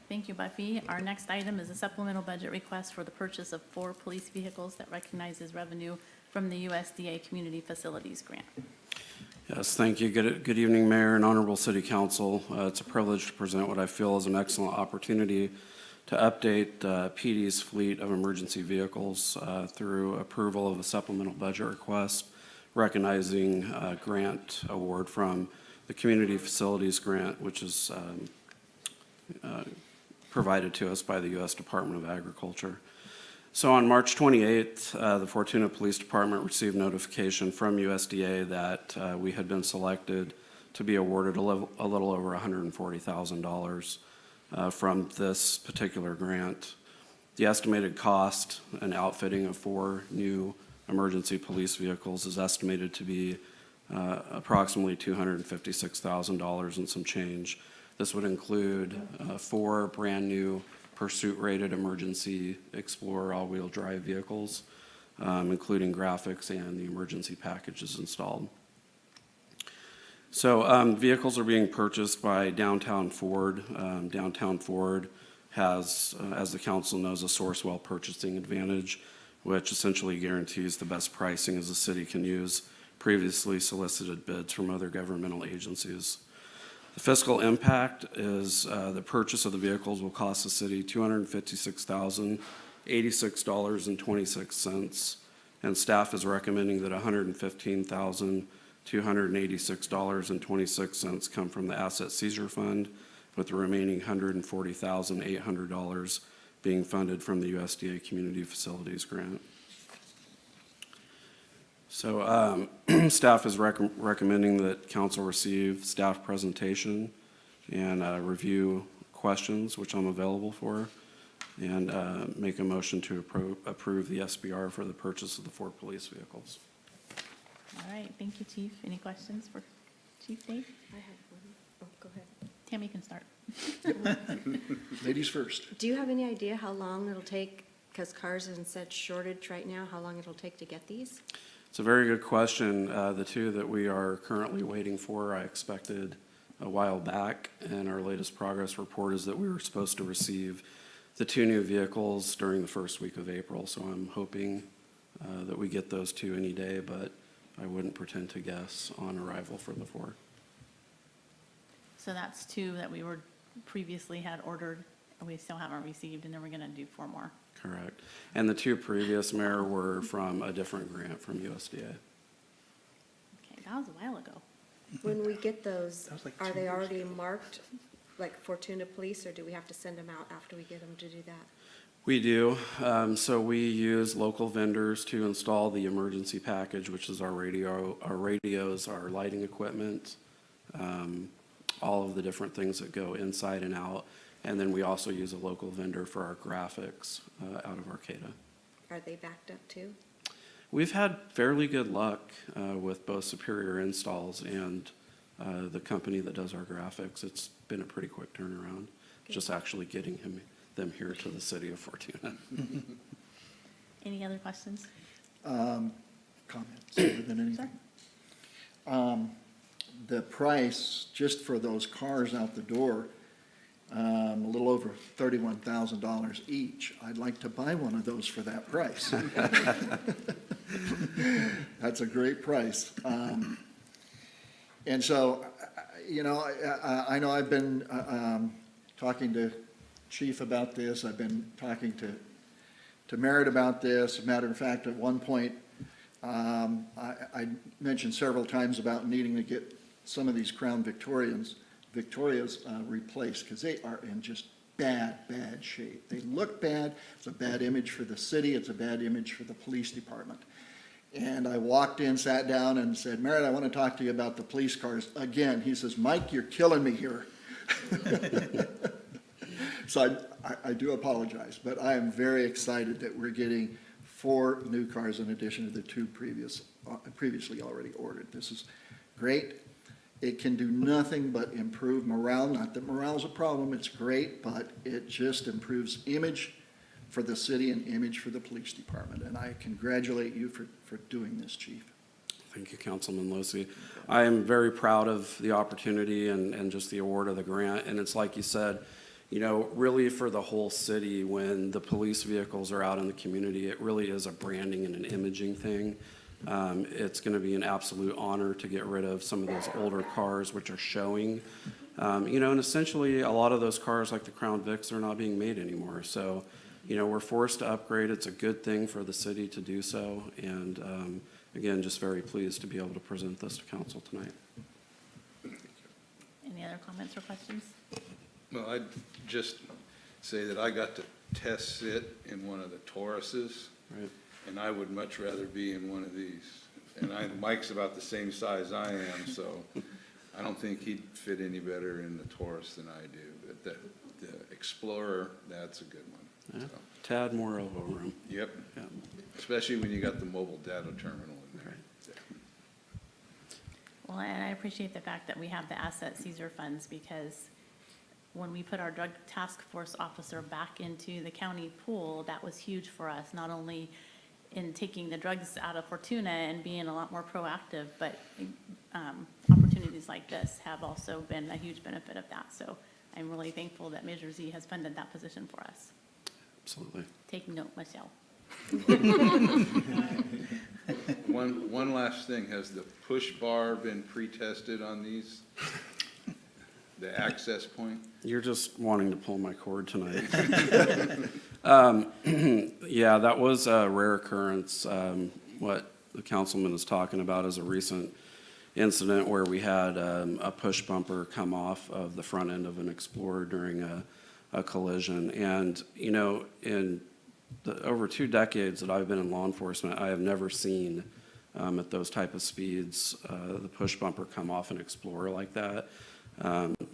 Thank you, Buffy. Our next item is a supplemental budget request for the purchase of 4 police vehicles that recognizes revenue from the USDA Community Facilities Grant. Yes, thank you. Good evening, Mayor and Honorable City Council. It's a privilege to present what I feel is an excellent opportunity to update PD's fleet of emergency vehicles through approval of a supplemental budget request recognizing a grant award from the Community Facilities Grant, which is provided to us by the U.S. Department of Agriculture. So on March 28th, the Fortuna Police Department received notification from USDA that we had been selected to be awarded a little over $140,000 from this particular grant. The estimated cost and outfitting of 4 new emergency police vehicles is estimated to be approximately $256,000 and some change. This would include 4 brand-new pursuit-rated emergency Explorer all-wheel drive vehicles, including graphics and the emergency packages installed. So vehicles are being purchased by Downtown Ford. Downtown Ford has, as the council knows, a Sourcewell purchasing advantage, which essentially guarantees the best pricing as the city can use previously solicited bids from other governmental agencies. The fiscal impact is the purchase of the vehicles will cost the city $256,086.26, and staff is recommending that $115,286.26 come from the asset seizure fund, with the remaining $140,800 being funded from the USDA Community Facilities Grant. So staff is recommending that council receive staff presentation and review questions, which I'm available for, and make a motion to approve the SBR for the purchase of the 4 police vehicles. All right, thank you, Chief. Any questions for Chief Dave? I have one. Oh, go ahead. Tammy can start. Ladies first. Do you have any idea how long it'll take, because cars are in such shortage right now, how long it'll take to get these? It's a very good question. The 2 that we are currently waiting for, I expected a while back, and our latest progress report is that we were supposed to receive the 2 new vehicles during the first week of April. So I'm hoping that we get those 2 any day, but I wouldn't pretend to guess on arrival for the 4. So that's 2 that we were previously had ordered, and we still haven't received, and then we're gonna do 4 more. Correct. And the 2 previous, Mayor, were from a different grant from USDA. Okay, that was a while ago. When we get those, That was like are 2 they years already marked, like Fortuna Police, or do we have to send them out after we get them to do that? We do. So we use local vendors to install the emergency package, which is our radios, our lighting equipment, all of the different things that go inside and out. And then we also use a local vendor for our graphics out of Arcata. Are they backed up too? We've had fairly good luck with both Superior Installs and the company that does our graphics. It's been a pretty quick turnaround, just actually getting them here to the city of Fortuna. Any other questions? Comments other than anything? The price, just for those cars out the door, a little over $31,000 each. I'd like to buy one of those for that price. That's a great price. And so, you know, I know I've been talking to Chief about this. I've been talking to Merritt about this. As a matter of fact, at one point, I mentioned several times about needing to get some of these Crown Victorias replaced, because they are in just bad shape. They look bad. It's a bad image for the city. It's a bad image for the police department. And I walked in, sat down, and said, Merritt, I want to talk to you about the police cars again. He says, Mike, you're killing me here. So I do apologize, but I am very excited that we're getting 4 new cars in addition to the 2 previously already ordered. This is great. It can do nothing but improve morale. Not that morale's a problem, it's great, but it just improves image for the city and image for the police department. And I congratulate you for doing this, Chief. Thank you, Councilman Losey. I am very proud of the opportunity and just the award of the grant. And it's like you said, you know, really for the whole city, when the police vehicles are out in the community, it really is a branding and an imaging thing. It's going to be an absolute honor to get rid of some of those older cars which are showing. You know, and essentially a lot of those cars like the Crown Vics are not being made anymore. So, you know, we're forced to upgrade. It's a good thing for the city to do so. And again, just very pleased to be able to present this to council tonight. Any other comments or questions? Well, I'd just say that I got to test sit in one of the Tauruses, Right. and I would much rather be in one of these. And Mike's about the same size I am, so I don't think he'd fit any better in the Taurus than I do. But the Explorer, that's a good one. Yeah. So, Tad more elbow room. yep, Yeah. especially when you got the mobile data terminal in there. Well, and I appreciate the fact that we have the asset Caesar funds, because when we put our drug task force officer back into the county pool, that was huge for us, not only in taking the drugs out of Fortuna and being a lot more proactive, but opportunities like this have also been a huge benefit of that. So I'm really thankful that Measure Z has funded that position for us. Absolutely. Take note, Michelle. One last thing, has the push bar been pre-tested on these? The access point? You're just wanting to pull my cord tonight. Yeah, that was a rare occurrence. What the councilman is talking about is a recent incident where we had a push bumper come off of the front end of an Explorer during a collision. And, you know, in the over 2 decades that I've been in law enforcement, I have never seen at those type of speeds the push bumper come off an Explorer like that.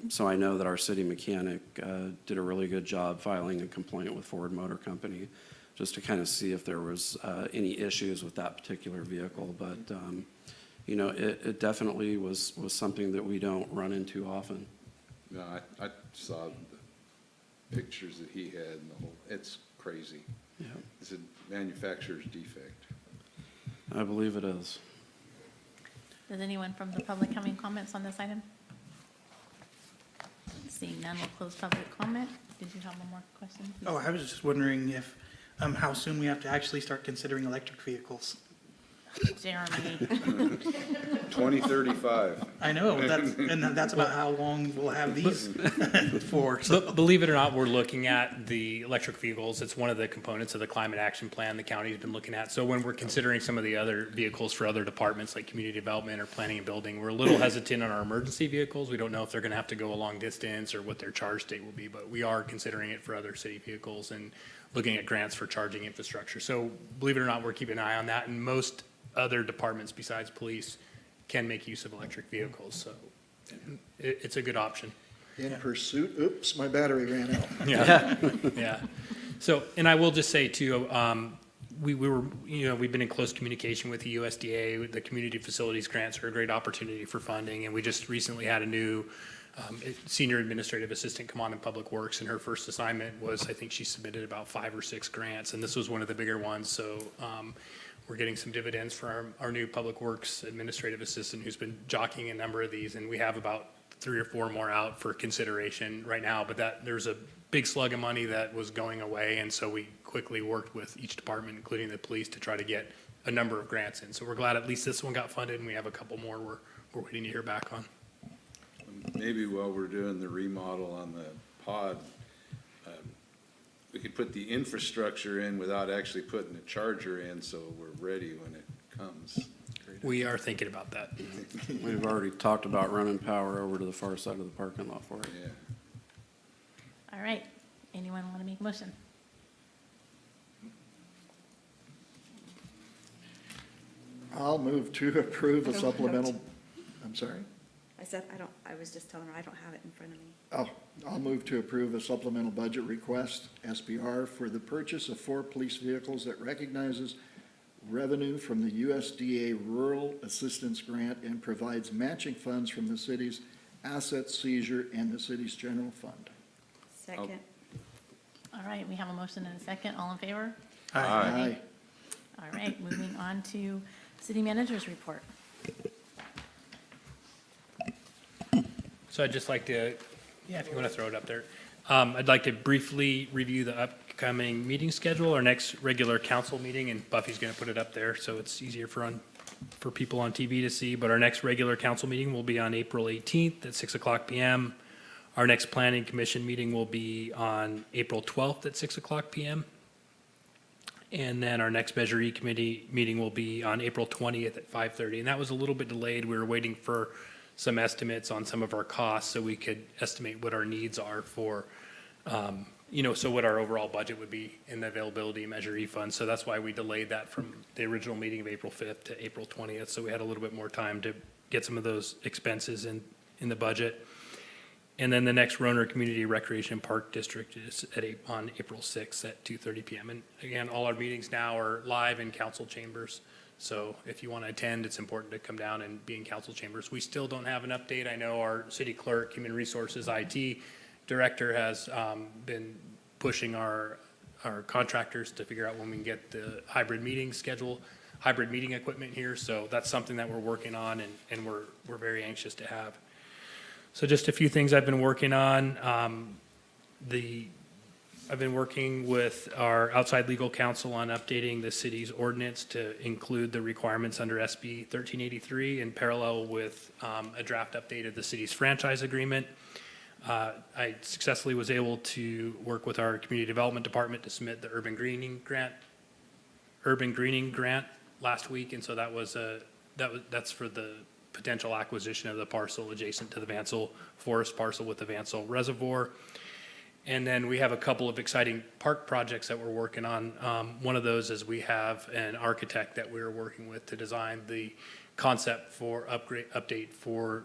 So I know that our city mechanic did a really good job filing a complaint with Ford Motor Company just to kind of see if there was any issues with that particular vehicle. But, you know, it definitely was something that we don't run into often. No, I saw the pictures that he had and the whole, it's crazy. Yeah, It's a manufacturer's defect. I believe it is. Does anyone from the public have any comments on this item? Seeing none, we'll close public comment. Did you have one more question? Oh, I was just wondering if, how soon we have to actually start considering electric vehicles. Jeremy. 2035. I know, that's about how long we'll have these for. So But believe it or not, we're looking at the electric vehicles. It's one of the components of the climate action plan the county's been looking at. So when we're considering some of the other vehicles for other departments like community development or planning and building, we're a little hesitant on our emergency vehicles. We don't know if they're gonna have to go a long distance or what their charge date will be, but we are considering it for other city vehicles and looking at grants for charging infrastructure. So believe it or not, we're keeping an eye on that, and most other departments besides police can make use of electric vehicles, so it's a good option. In pursuit, oops, my battery ran out. Yeah, yeah. So, and I will just say too, we were, you know, we've been in close communication with the USDA. The community facilities grants are a great opportunity for funding, and we just recently had a new senior administrative assistant come on in Public Works, and her first assignment was, I think she submitted about 5 or 6 grants, and this was one of the bigger ones. So we're getting some dividends for our new Public Works administrative assistant who's been jockeying a number of these, and we have about 3 or 4 more out for consideration right now. But there's a big slug of money that was going away, and so we quickly worked with each department, including the police, to try to get a number of grants in. So we're glad at least this one got funded, and we have a couple more we're waiting to hear back on. Maybe while we're doing the remodel on the pod, we could put the infrastructure in without actually putting the charger in, so we're ready when it comes. We are thinking about that. We've already talked about running power over to the far side of the parking lot for it. Yeah. All right. Anyone want to make a motion? I'll move to approve a supplemental, I'm sorry? I said, I was just telling her, I don't have it in front of me. Oh, I'll move to approve a supplemental budget request, SBR, for the purchase of 4 police vehicles that recognizes revenue from the USDA Rural Assistance Grant and provides matching funds from the city's asset seizure and the city's general fund. Second. All right, we have a motion and a second. All in favor? Aye. All right, moving on to city manager's report. So I'd just like to, yeah, if you want to throw it up there. I'd like to briefly review the upcoming meeting schedule, our next regular council meeting, and Buffy's going to put it up there so it's easier for people on TV to see. But our next regular council meeting will be on April 18th at 6 o'clock PM. Our next planning commission meeting will be on April 12th at 6 o'clock PM. And then our next Measure E committee meeting will be on April 20th at 5:30. And that was a little bit delayed. We were waiting for some estimates on some of our costs so we could estimate what our needs are for, so what our overall budget would be in the availability Measure E funds. So that's why we delayed that from the original meeting of April 5th to April 20th. So we had a little bit more time to get some of those expenses in the budget. And then the next Roner Community Recreation Park District is on April 6th at 2:30 PM. And again, all our meetings now are live in council chambers. So if you want to attend, it's important to come down and be in council chambers. We still don't have an update. I know our city clerk, human resources, IT director has been pushing our contractors to figure out when we can get the hybrid meeting equipment here. So that's something that we're working on and we're very anxious to have. So just a few things I've been working on. I've been working with our outside legal counsel on updating the city's ordinance to include the requirements under SB 1383 in parallel with a draft update of the city's franchise agreement. I successfully was able to work with our community development department to submit the urban greening grant last week, and so that's for the potential acquisition of the parcel adjacent to the Vansel Forest parcel with the Vansel Reservoir. And then we have a couple of exciting park projects that we're working on. One of those is we have an architect that we're working with to design the concept for update for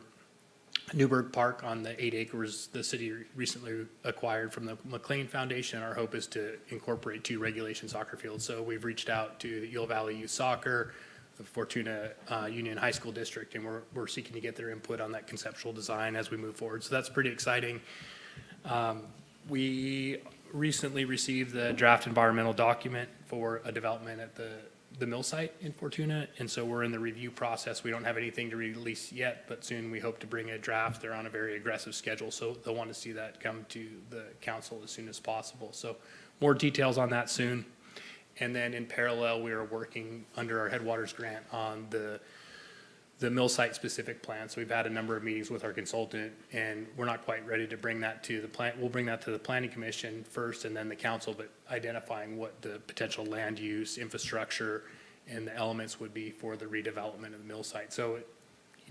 Newburgh Park on the 8 acres the city recently acquired from the McLean Foundation. Our hope is to incorporate 2 regulation soccer fields. So we've reached out to the Eel Valley Youth Soccer, the Fortuna Union High School District, and we're seeking to get their input on that conceptual design as we move forward. So that's pretty exciting. We recently received the draft environmental document for a development at the mill site in Fortuna, and so we're in the review process. We don't have anything to release yet, but soon we hope to bring a draft. They're on a very aggressive schedule, so they'll want to see that come to the council as soon as possible. So more details on that soon. And then in parallel, we are working under our Headwaters grant on the mill site specific plan. So we've had a number of meetings with our consultant, and we're not quite ready to bring that to the plant. We'll bring that to the planning commission first and then the council, but identifying what the potential land use, infrastructure, and the elements would be for the redevelopment of the mill site. So,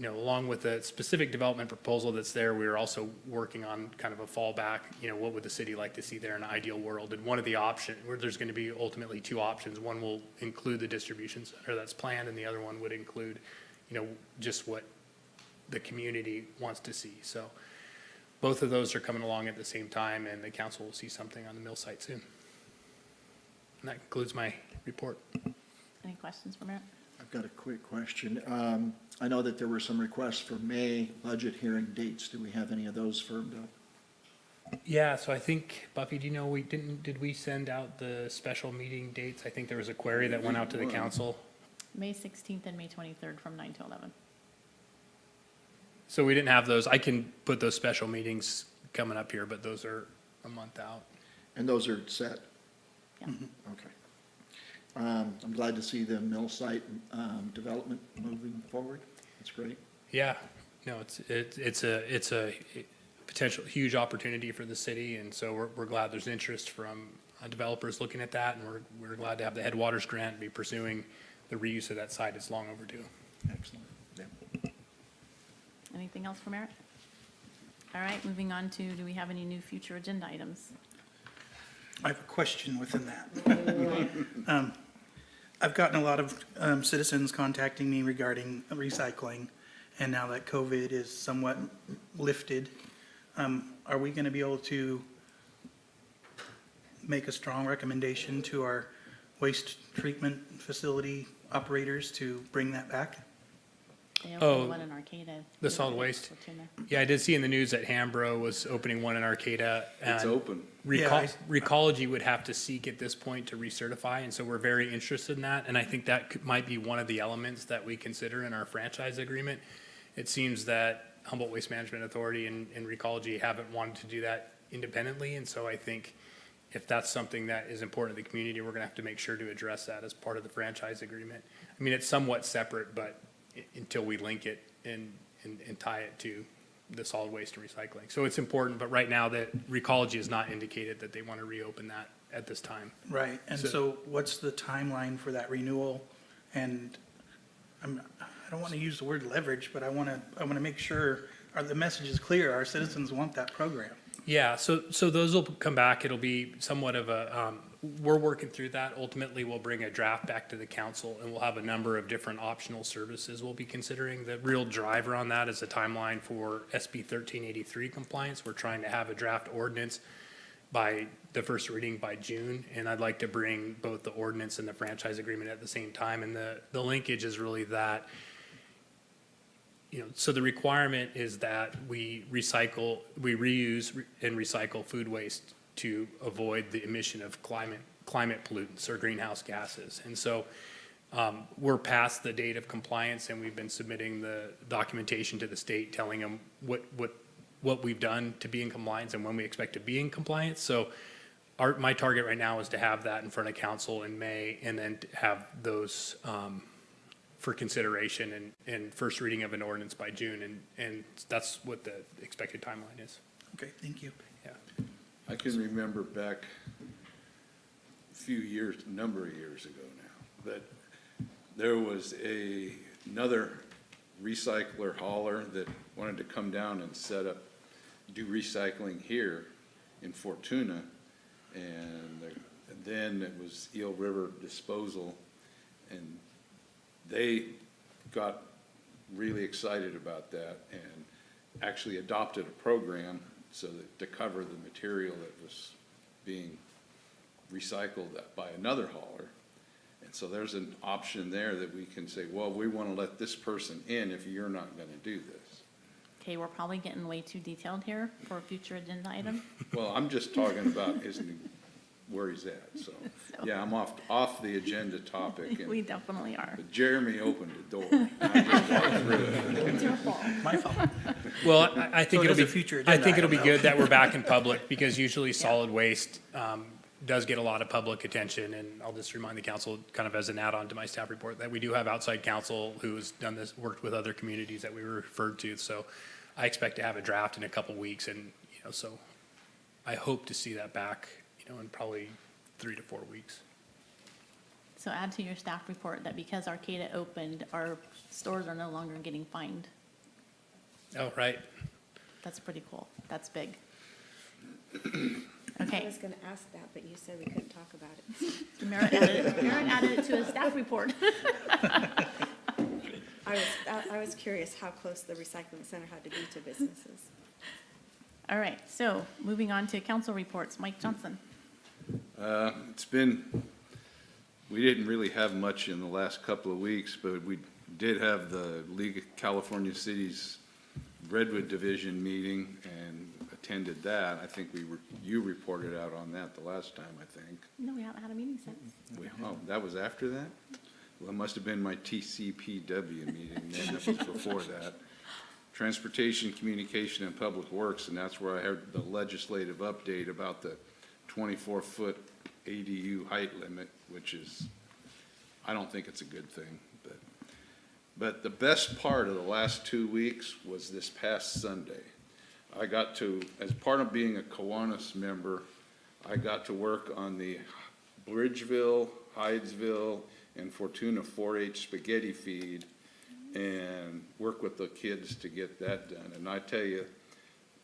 along with the specific development proposal that's there, we're also working on kind of a fallback, what would the city like to see there in an ideal world? And one of the options, where there's going to be ultimately 2 options. One will include the distribution center that's planned, and the other one would include just what the community wants to see. So both of those are coming along at the same time, and the council will see something on the mill site soon. And that concludes my report. Any questions for Matt? I've got a quick question. I know that there were some requests for May budget hearing dates. Do we have any of those firmed up? Yeah, so I think, Buffy, do you know, did we send out the special meeting dates? I think there was a query that went out to the council. May 16th and May 23rd from 9 to 11. So we didn't have those. I can put those special meetings coming up here, but those are a month out. And those are set? Yeah. Okay. I'm glad to see the mill site development moving forward. That's great. Yeah, no, it's a potential huge opportunity for the city, and so we're glad there's interest from developers looking at that, and we're glad to have the Headwaters grant be pursuing the reuse of that site. It's long overdue. Excellent. Yeah. Anything else for Merritt? All right, moving on to, do we have any new future agenda items? I have a question within that. I've gotten a lot of citizens contacting me regarding recycling, and now that COVID is somewhat lifted, are we going to be able to make a strong recommendation to our waste treatment facility operators to bring that back? They Oh, opened one in Arcata. the solid waste? Fortuna. Yeah, I did see in the news that Hambro was opening one in Arcata. It's and open. Yeah, Recology would have to seek at this point to recertify, and so we're very interested in that. And I think that might be one of the elements that we consider in our franchise agreement. It seems that Humboldt Waste Management Authority and Recology haven't wanted to do that independently, and so I think if that's something that is important to the community, we're gonna have to make sure to address that as part of the franchise agreement. I mean, it's somewhat separate, but until we link it and tie it to the solid waste and recycling. So it's important, but right now that Recology has not indicated that they want to reopen that at this time. Right, and so what's the timeline for that renewal? And I don't want to use the word leverage, but I want to make sure the message is clear. Our citizens want that program. Yeah, so those will come back. It'll be somewhat of a, we're working through that. Ultimately, we'll bring a draft back to the council, and we'll have a number of different optional services we'll be considering. The real driver on that is the timeline for SB 1383 compliance. We're trying to have a draft ordinance by the first reading by June, and I'd like to bring both the ordinance and the franchise agreement at the same time. And the linkage is really that, so the requirement is that we reuse and recycle food waste to avoid the emission of climate pollutants or greenhouse gases. And so we're past the date of compliance, and we've been submitting the documentation to the state telling them what we've done to be in compliance and when we expect to be in compliance. So my target right now is to have that in front of council in May, and then to have those for consideration and first reading of an ordinance by June, and that's what the expected timeline is. Okay, thank you. Yeah. I can remember back a number of years ago now, that there was another recycler hauler that wanted to come down and do recycling here in Fortuna, and then it was Eel River Disposal, and they got really excited about that and actually adopted a program so that to cover the material that was being recycled by another hauler. And so there's an option there that we can say, well, we want to let this person in if you're not going to do this. Okay, we're probably getting way too detailed here for a future agenda item. Well, I'm just talking about where he's at, so, yeah, I'm off the agenda topic, We and definitely are. but Jeremy opened the door. I just walked through it. It's your fault. My fault. Well, I think So it it'll is be, a future I agenda think it'll be item, though. good that we're back in public, because usually solid waste does get a lot of public attention. And I'll just remind the council, kind of as an add-on to my staff report, that we do have outside counsel who's done this, worked with other communities that we were referred to. So I expect to have a draft in a couple weeks, and, so I hope to see that back, in probably 3 to 4 weeks. So add to your staff report that because Arcata opened, our stores are no longer getting fined. Oh, right. That's pretty cool. That's big. I Okay. was going to ask that, but you said we couldn't talk about it. Merit added it to a staff report. I was curious how close the recycling center had to be to businesses. All right, so moving on to council reports. Mike Johnson. We didn't really have much in the last couple of weeks, but we did have the League of California Cities Redwood Division meeting and attended that. I think you reported out on that the last time, I think. No, we haven't had a meeting since. Oh, that was after that? Well, it must have been my TCPW meeting, then it was before that. Transportation, Communication, and Public Works, and that's where I heard the legislative update about the 24-foot ADU height limit, which is, I don't think it's a good thing, but the best part of the last 2 weeks was this past Sunday. I got to, as part of being a Kiwanis member, I got to work on the Bridgeville, Hydesville, and Fortuna 4-H spaghetti feed and work with the kids to get that done. And I tell you,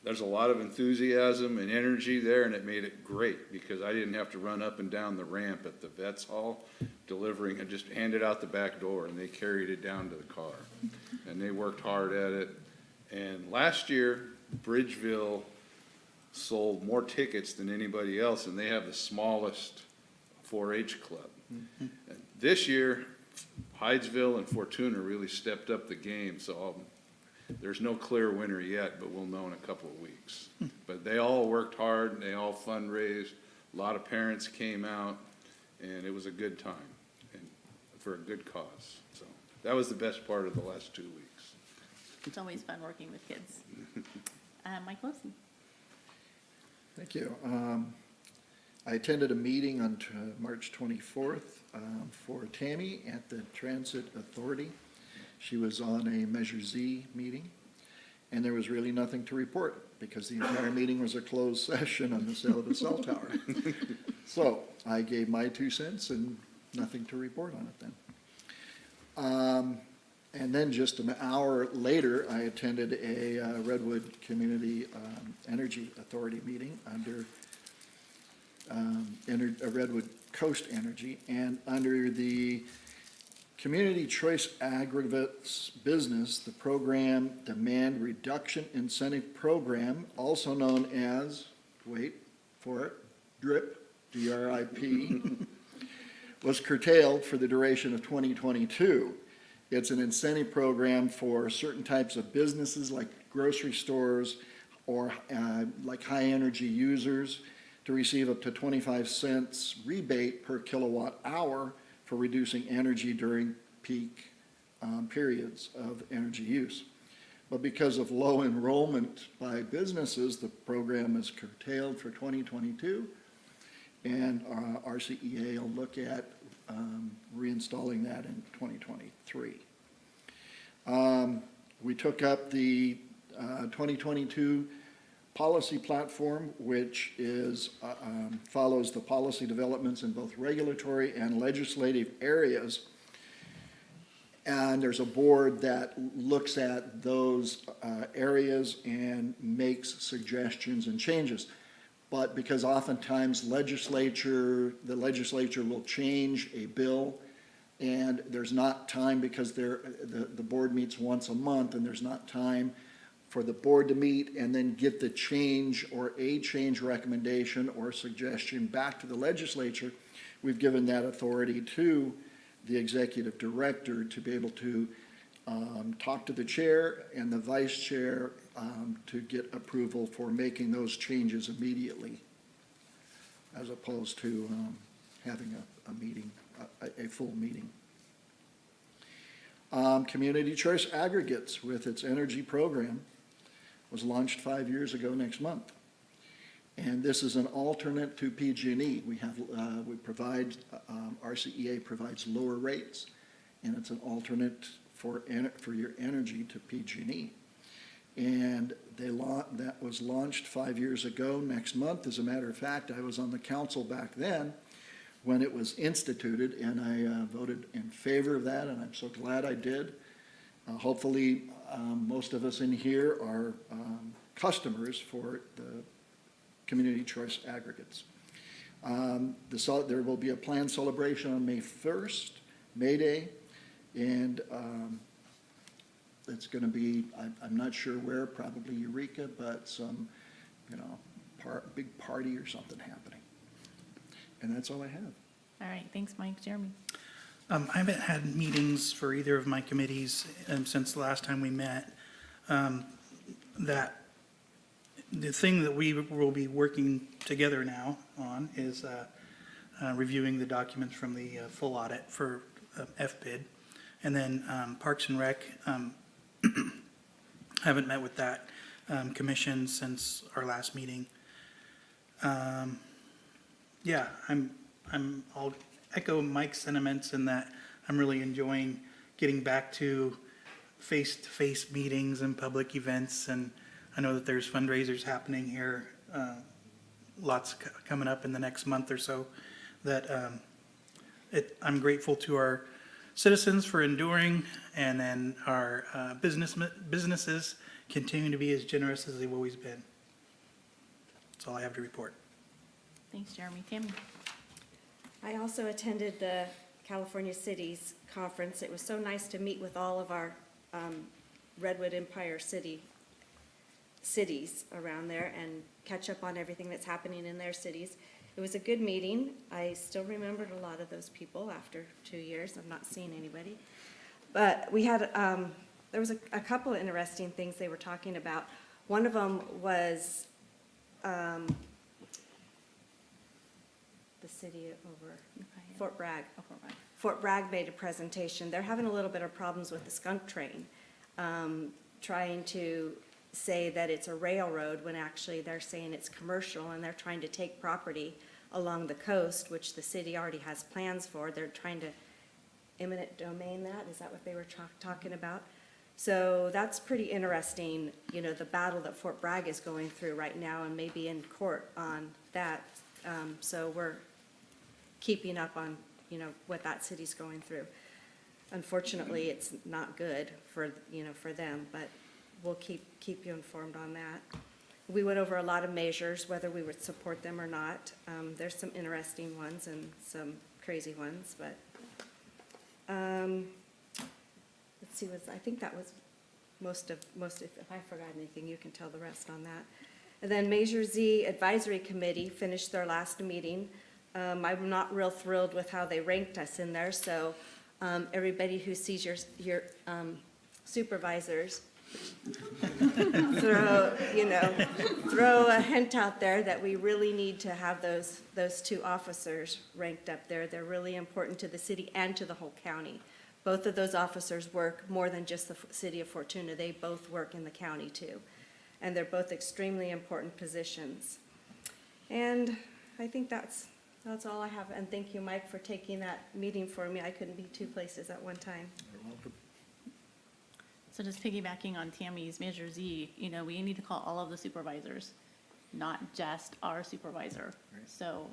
there's a lot of enthusiasm and energy there, and it made it great, because I didn't have to run up and down the ramp at the Vets Hall delivering. I just handed out the back door, and they carried it down to the car. And they worked hard at it. And last year, Bridgeville sold more tickets than anybody else, and they have the smallest 4-H club. And this year, Hydesville and Fortuna really stepped up the game, so there's no clear winner yet, but we'll know in a couple of weeks. But they all worked hard, and they all fundraised. A lot of parents came out, and it was a good time, and for a good cause. So that was the best part of the last 2 weeks. It's always fun working with kids. Mike Wilson. Thank you. I attended a meeting on March 24th for Tammy at the Transit Authority. She was on a Measure Z meeting, and there was really nothing to report because the entire meeting was a closed session on the sale of the cell tower. So I gave my 2 cents and nothing to report on it then. And then just an hour later, I attended a Redwood Community Energy Authority meeting under Redwood Coast Energy, and under the Community Choice Aggregates business, the program Demand Reduction Incentive Program, also known as, wait for it, DRIP, D-R-I-P, was curtailed for the duration of 2022. It's an incentive program for certain types of businesses like grocery stores or like high energy users to receive up to 25 cents rebate per kilowatt hour for reducing energy during peak periods of energy use. But because of low enrollment by businesses, the program is curtailed for 2022, and RCEA will look at reinstalling that in 2023. We took up the 2022 policy platform, which is follows the policy developments in both regulatory and legislative areas. And there's a board that looks at those areas and makes suggestions and changes. But because oftentimes the legislature will change a bill, and there's not time because the board meets once a month, and there's not time for the board to meet and then get the change or a change recommendation or suggestion back to the legislature. We've given that authority to the executive director to be able to talk to the chair and the vice chair to get approval for making those changes immediately, as opposed to having a meeting, a full meeting. Community Choice Aggregates, with its energy program, was launched 5 years ago next month. And this is an alternate to PG&E. We provide, RCEA provides lower rates, and it's an alternate for your energy to PG&E. And that was launched 5 years ago next month. As a matter of fact, I was on the council back then when it was instituted, and I voted in favor of that, and I'm so glad I did. Hopefully, most of us in here are customers for the Community Choice Aggregates. There will be a planned celebration on May 1st, May Day, and it's going to be, I'm not sure where, probably Eureka, but some, big party or something happening. And that's all I have. All right, thanks, Mike. Jeremy. I haven't had meetings for either of my committees since the last time we met. That the thing that we will be working together now on is reviewing the documents from the full audit for FBID. And then Parks and Rec, haven't met with that commission since our last meeting. Yeah, I'll echo Mike's sentiments in that I'm really enjoying getting back to face-to-face meetings and public events, and I know that there's fundraisers happening here, lots coming up in the next month or so, that I'm grateful to our citizens for enduring, and then our businesses continue to be as generous as they've always been. all I have to report. Thanks, Jeremy. Tammy? I also attended the California Cities Conference. It was so nice to meet with all of our Redwood Empire cities around there and catch up on everything that's happening in their cities. It was a good meeting. I still remembered a lot of those people after 2 years of not seeing anybody. But we had, there was a couple of interesting things they were talking about. One of them was the city over Fort Bragg. Oh, Fort Bragg. Fort Bragg made a presentation. They're having a little bit of problems with the skunk train, trying to say that it's a railroad when actually they're saying it's commercial, and they're trying to take property along the coast, which the city already has plans for. They're trying to eminent domain that. Is that what they were talking about? So that's pretty interesting, you know, the battle that Fort Bragg is going through right now, and maybe in court on that. So we're keeping up on, you know, what that city's going through. Unfortunately, it's not good for, you know, for them, but we'll keep you informed on that. We went over a lot of measures, whether we would support them or not. There's some interesting ones and some crazy ones, but, let's see, I think that was most, if I forgot anything, you can tell the rest on that. And then Measure Z Advisory Committee finished their last meeting. I'm not real thrilled with how they ranked us in there, so everybody who sees your supervisors, throw a hint out there that we really need to have those two officers ranked up there. They're really important to the city and to the whole county. Both of those officers work more than just the city of Fortuna. They both work in the county too. And they're both extremely important positions. And I think that's all I have. And thank you, Mike, for taking that meeting for me. I couldn't be two places at one time. So just piggybacking on Tammy's Measure Z, you know, we need to call all of the supervisors, not just our supervisor. So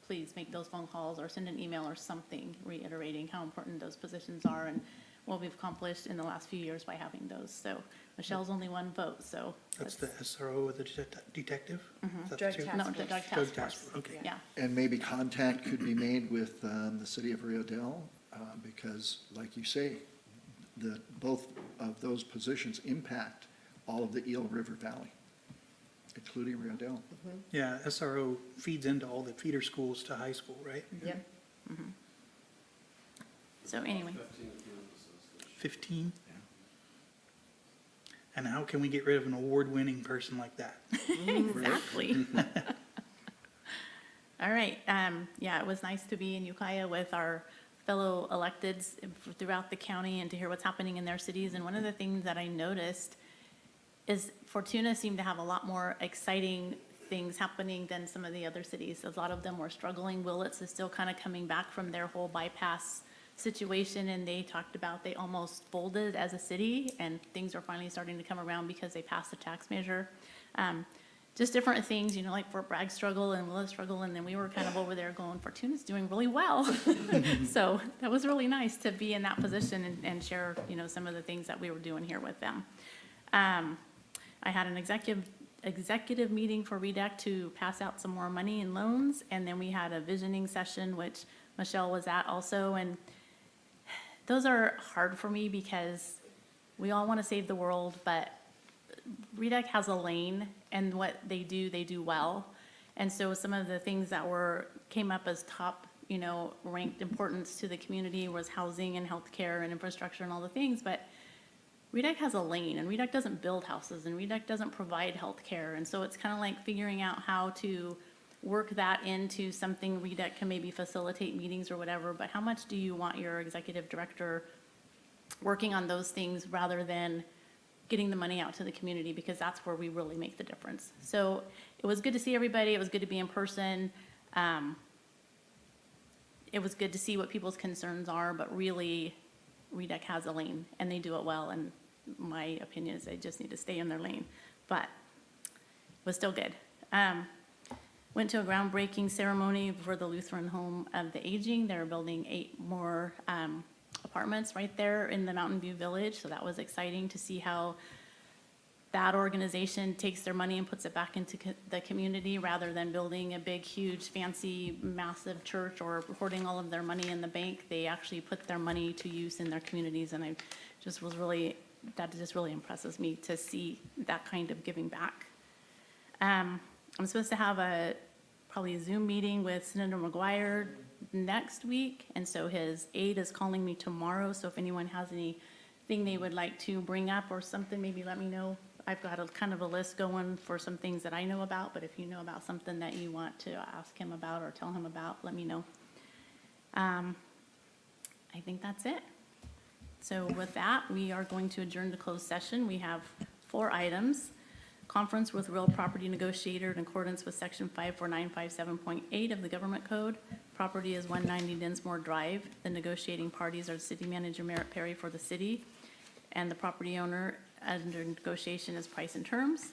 please make those phone calls or send an email or something reiterating how important those positions are and what we've accomplished in the last few years by having those. So Michelle's only one vote, so. That's the SRO with the detective? Is that the Drug two? task No, force. the drug Drug task force. Okay. Yeah, And maybe contact could be made with the city of Rio Dell, because like you say, both of those positions impact all of the Eel River Valley, including Rio Dell. Yeah, SRO feeds into all the feeder schools to high school, right? Yep. so anyway, 15? And how can we get rid of an award-winning person like that? exactly. All right, yeah, it was nice to be in Ukiah with our fellow electeds throughout the county and to hear what's happening in their cities. And one of the things that I noticed is Fortuna seemed to have a lot more exciting things happening than some of the other cities. A lot of them were struggling. Willits is still kind of coming back from their whole bypass situation, and they talked about they almost folded as a city, and things are finally starting to come around because they passed a tax measure. Just different things, you know, like Fort Bragg struggle and Willis struggle, and then we were kind of over there going, Fortuna's doing really well. So that was really nice to be in that position and share, you know, some of the things that we were doing here with them. I had an executive meeting for REDAC to pass out some more money and loans, and then we had a visioning session, which Michelle was at also, and those are hard for me because we all want to save the world, but REDAC has a lane, and what they do well. And so some of the things that came up as top, you know, ranked importance to the community was housing and healthcare and infrastructure and all the things, but REDAC has a lane, and REDAC doesn't build houses, and REDAC doesn't provide healthcare. And so it's kind of like figuring out how to work that into something REDAC can maybe facilitate meetings or whatever, but how much do you want your executive director working on those things rather than getting the money out to the community, because that's where we really make the difference. So it was good to see everybody. It was good to be in person. It was good to see what people's concerns are, but really REDAC has a lane and they do it well. And my opinion is they just need to stay in their lane, but it was still good. Went to a groundbreaking ceremony for the Lutheran Home of the Aging. They're building 8 more apartments right there in the Mountain View Village. So that was exciting to see how that organization takes their money and puts it back into the community rather than building a big, huge, fancy, massive church or hoarding all of their money in the bank. They actually put their money to use in their communities, and I just was really, that just really impresses me to see that kind of giving back. I'm supposed to have probably a Zoom meeting with Senator McGuire next week, and so his aide is calling me tomorrow, so if anyone has anything they would like to bring up or something, maybe let me know. I've got a kind of a list going for some things that I know about, but if you know about something that you want to ask him about or tell him about, let me know. I think that's it. So with that, we are going to adjourn to closed session. We have 4 items. Conference with real property negotiator in accordance with section 54957.8 of the Government Code. Property is 190 Dinsmore Drive. The negotiating parties are City Manager Merritt Perry for the city, and the property owner under negotiation is Price and Terms.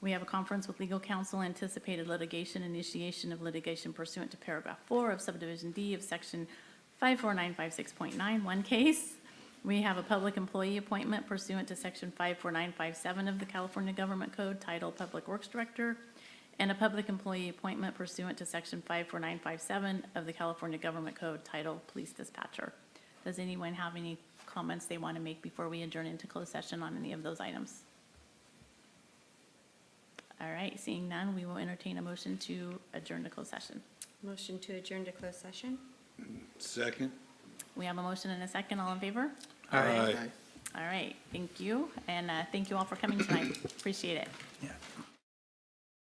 We have a conference with legal counsel, anticipated litigation, initiation of litigation pursuant to paragraph 4 of subdivision D of section 54956.9, one case. We have a public employee appointment pursuant to section 54957 of the California Government Code, title Public Works Director, and a public employee appointment pursuant to section 54957 of the California Government Code, title Police Dispatcher. Does anyone have any comments they want to make before we adjourn into closed session on any of those items? All right, seeing none, we will entertain a motion to adjourn to closed session. Motion to adjourn to closed session? Second? We have a motion and a second. All in favor? Aye. All right, thank you, and thank you all for coming tonight. Appreciate it. Yeah.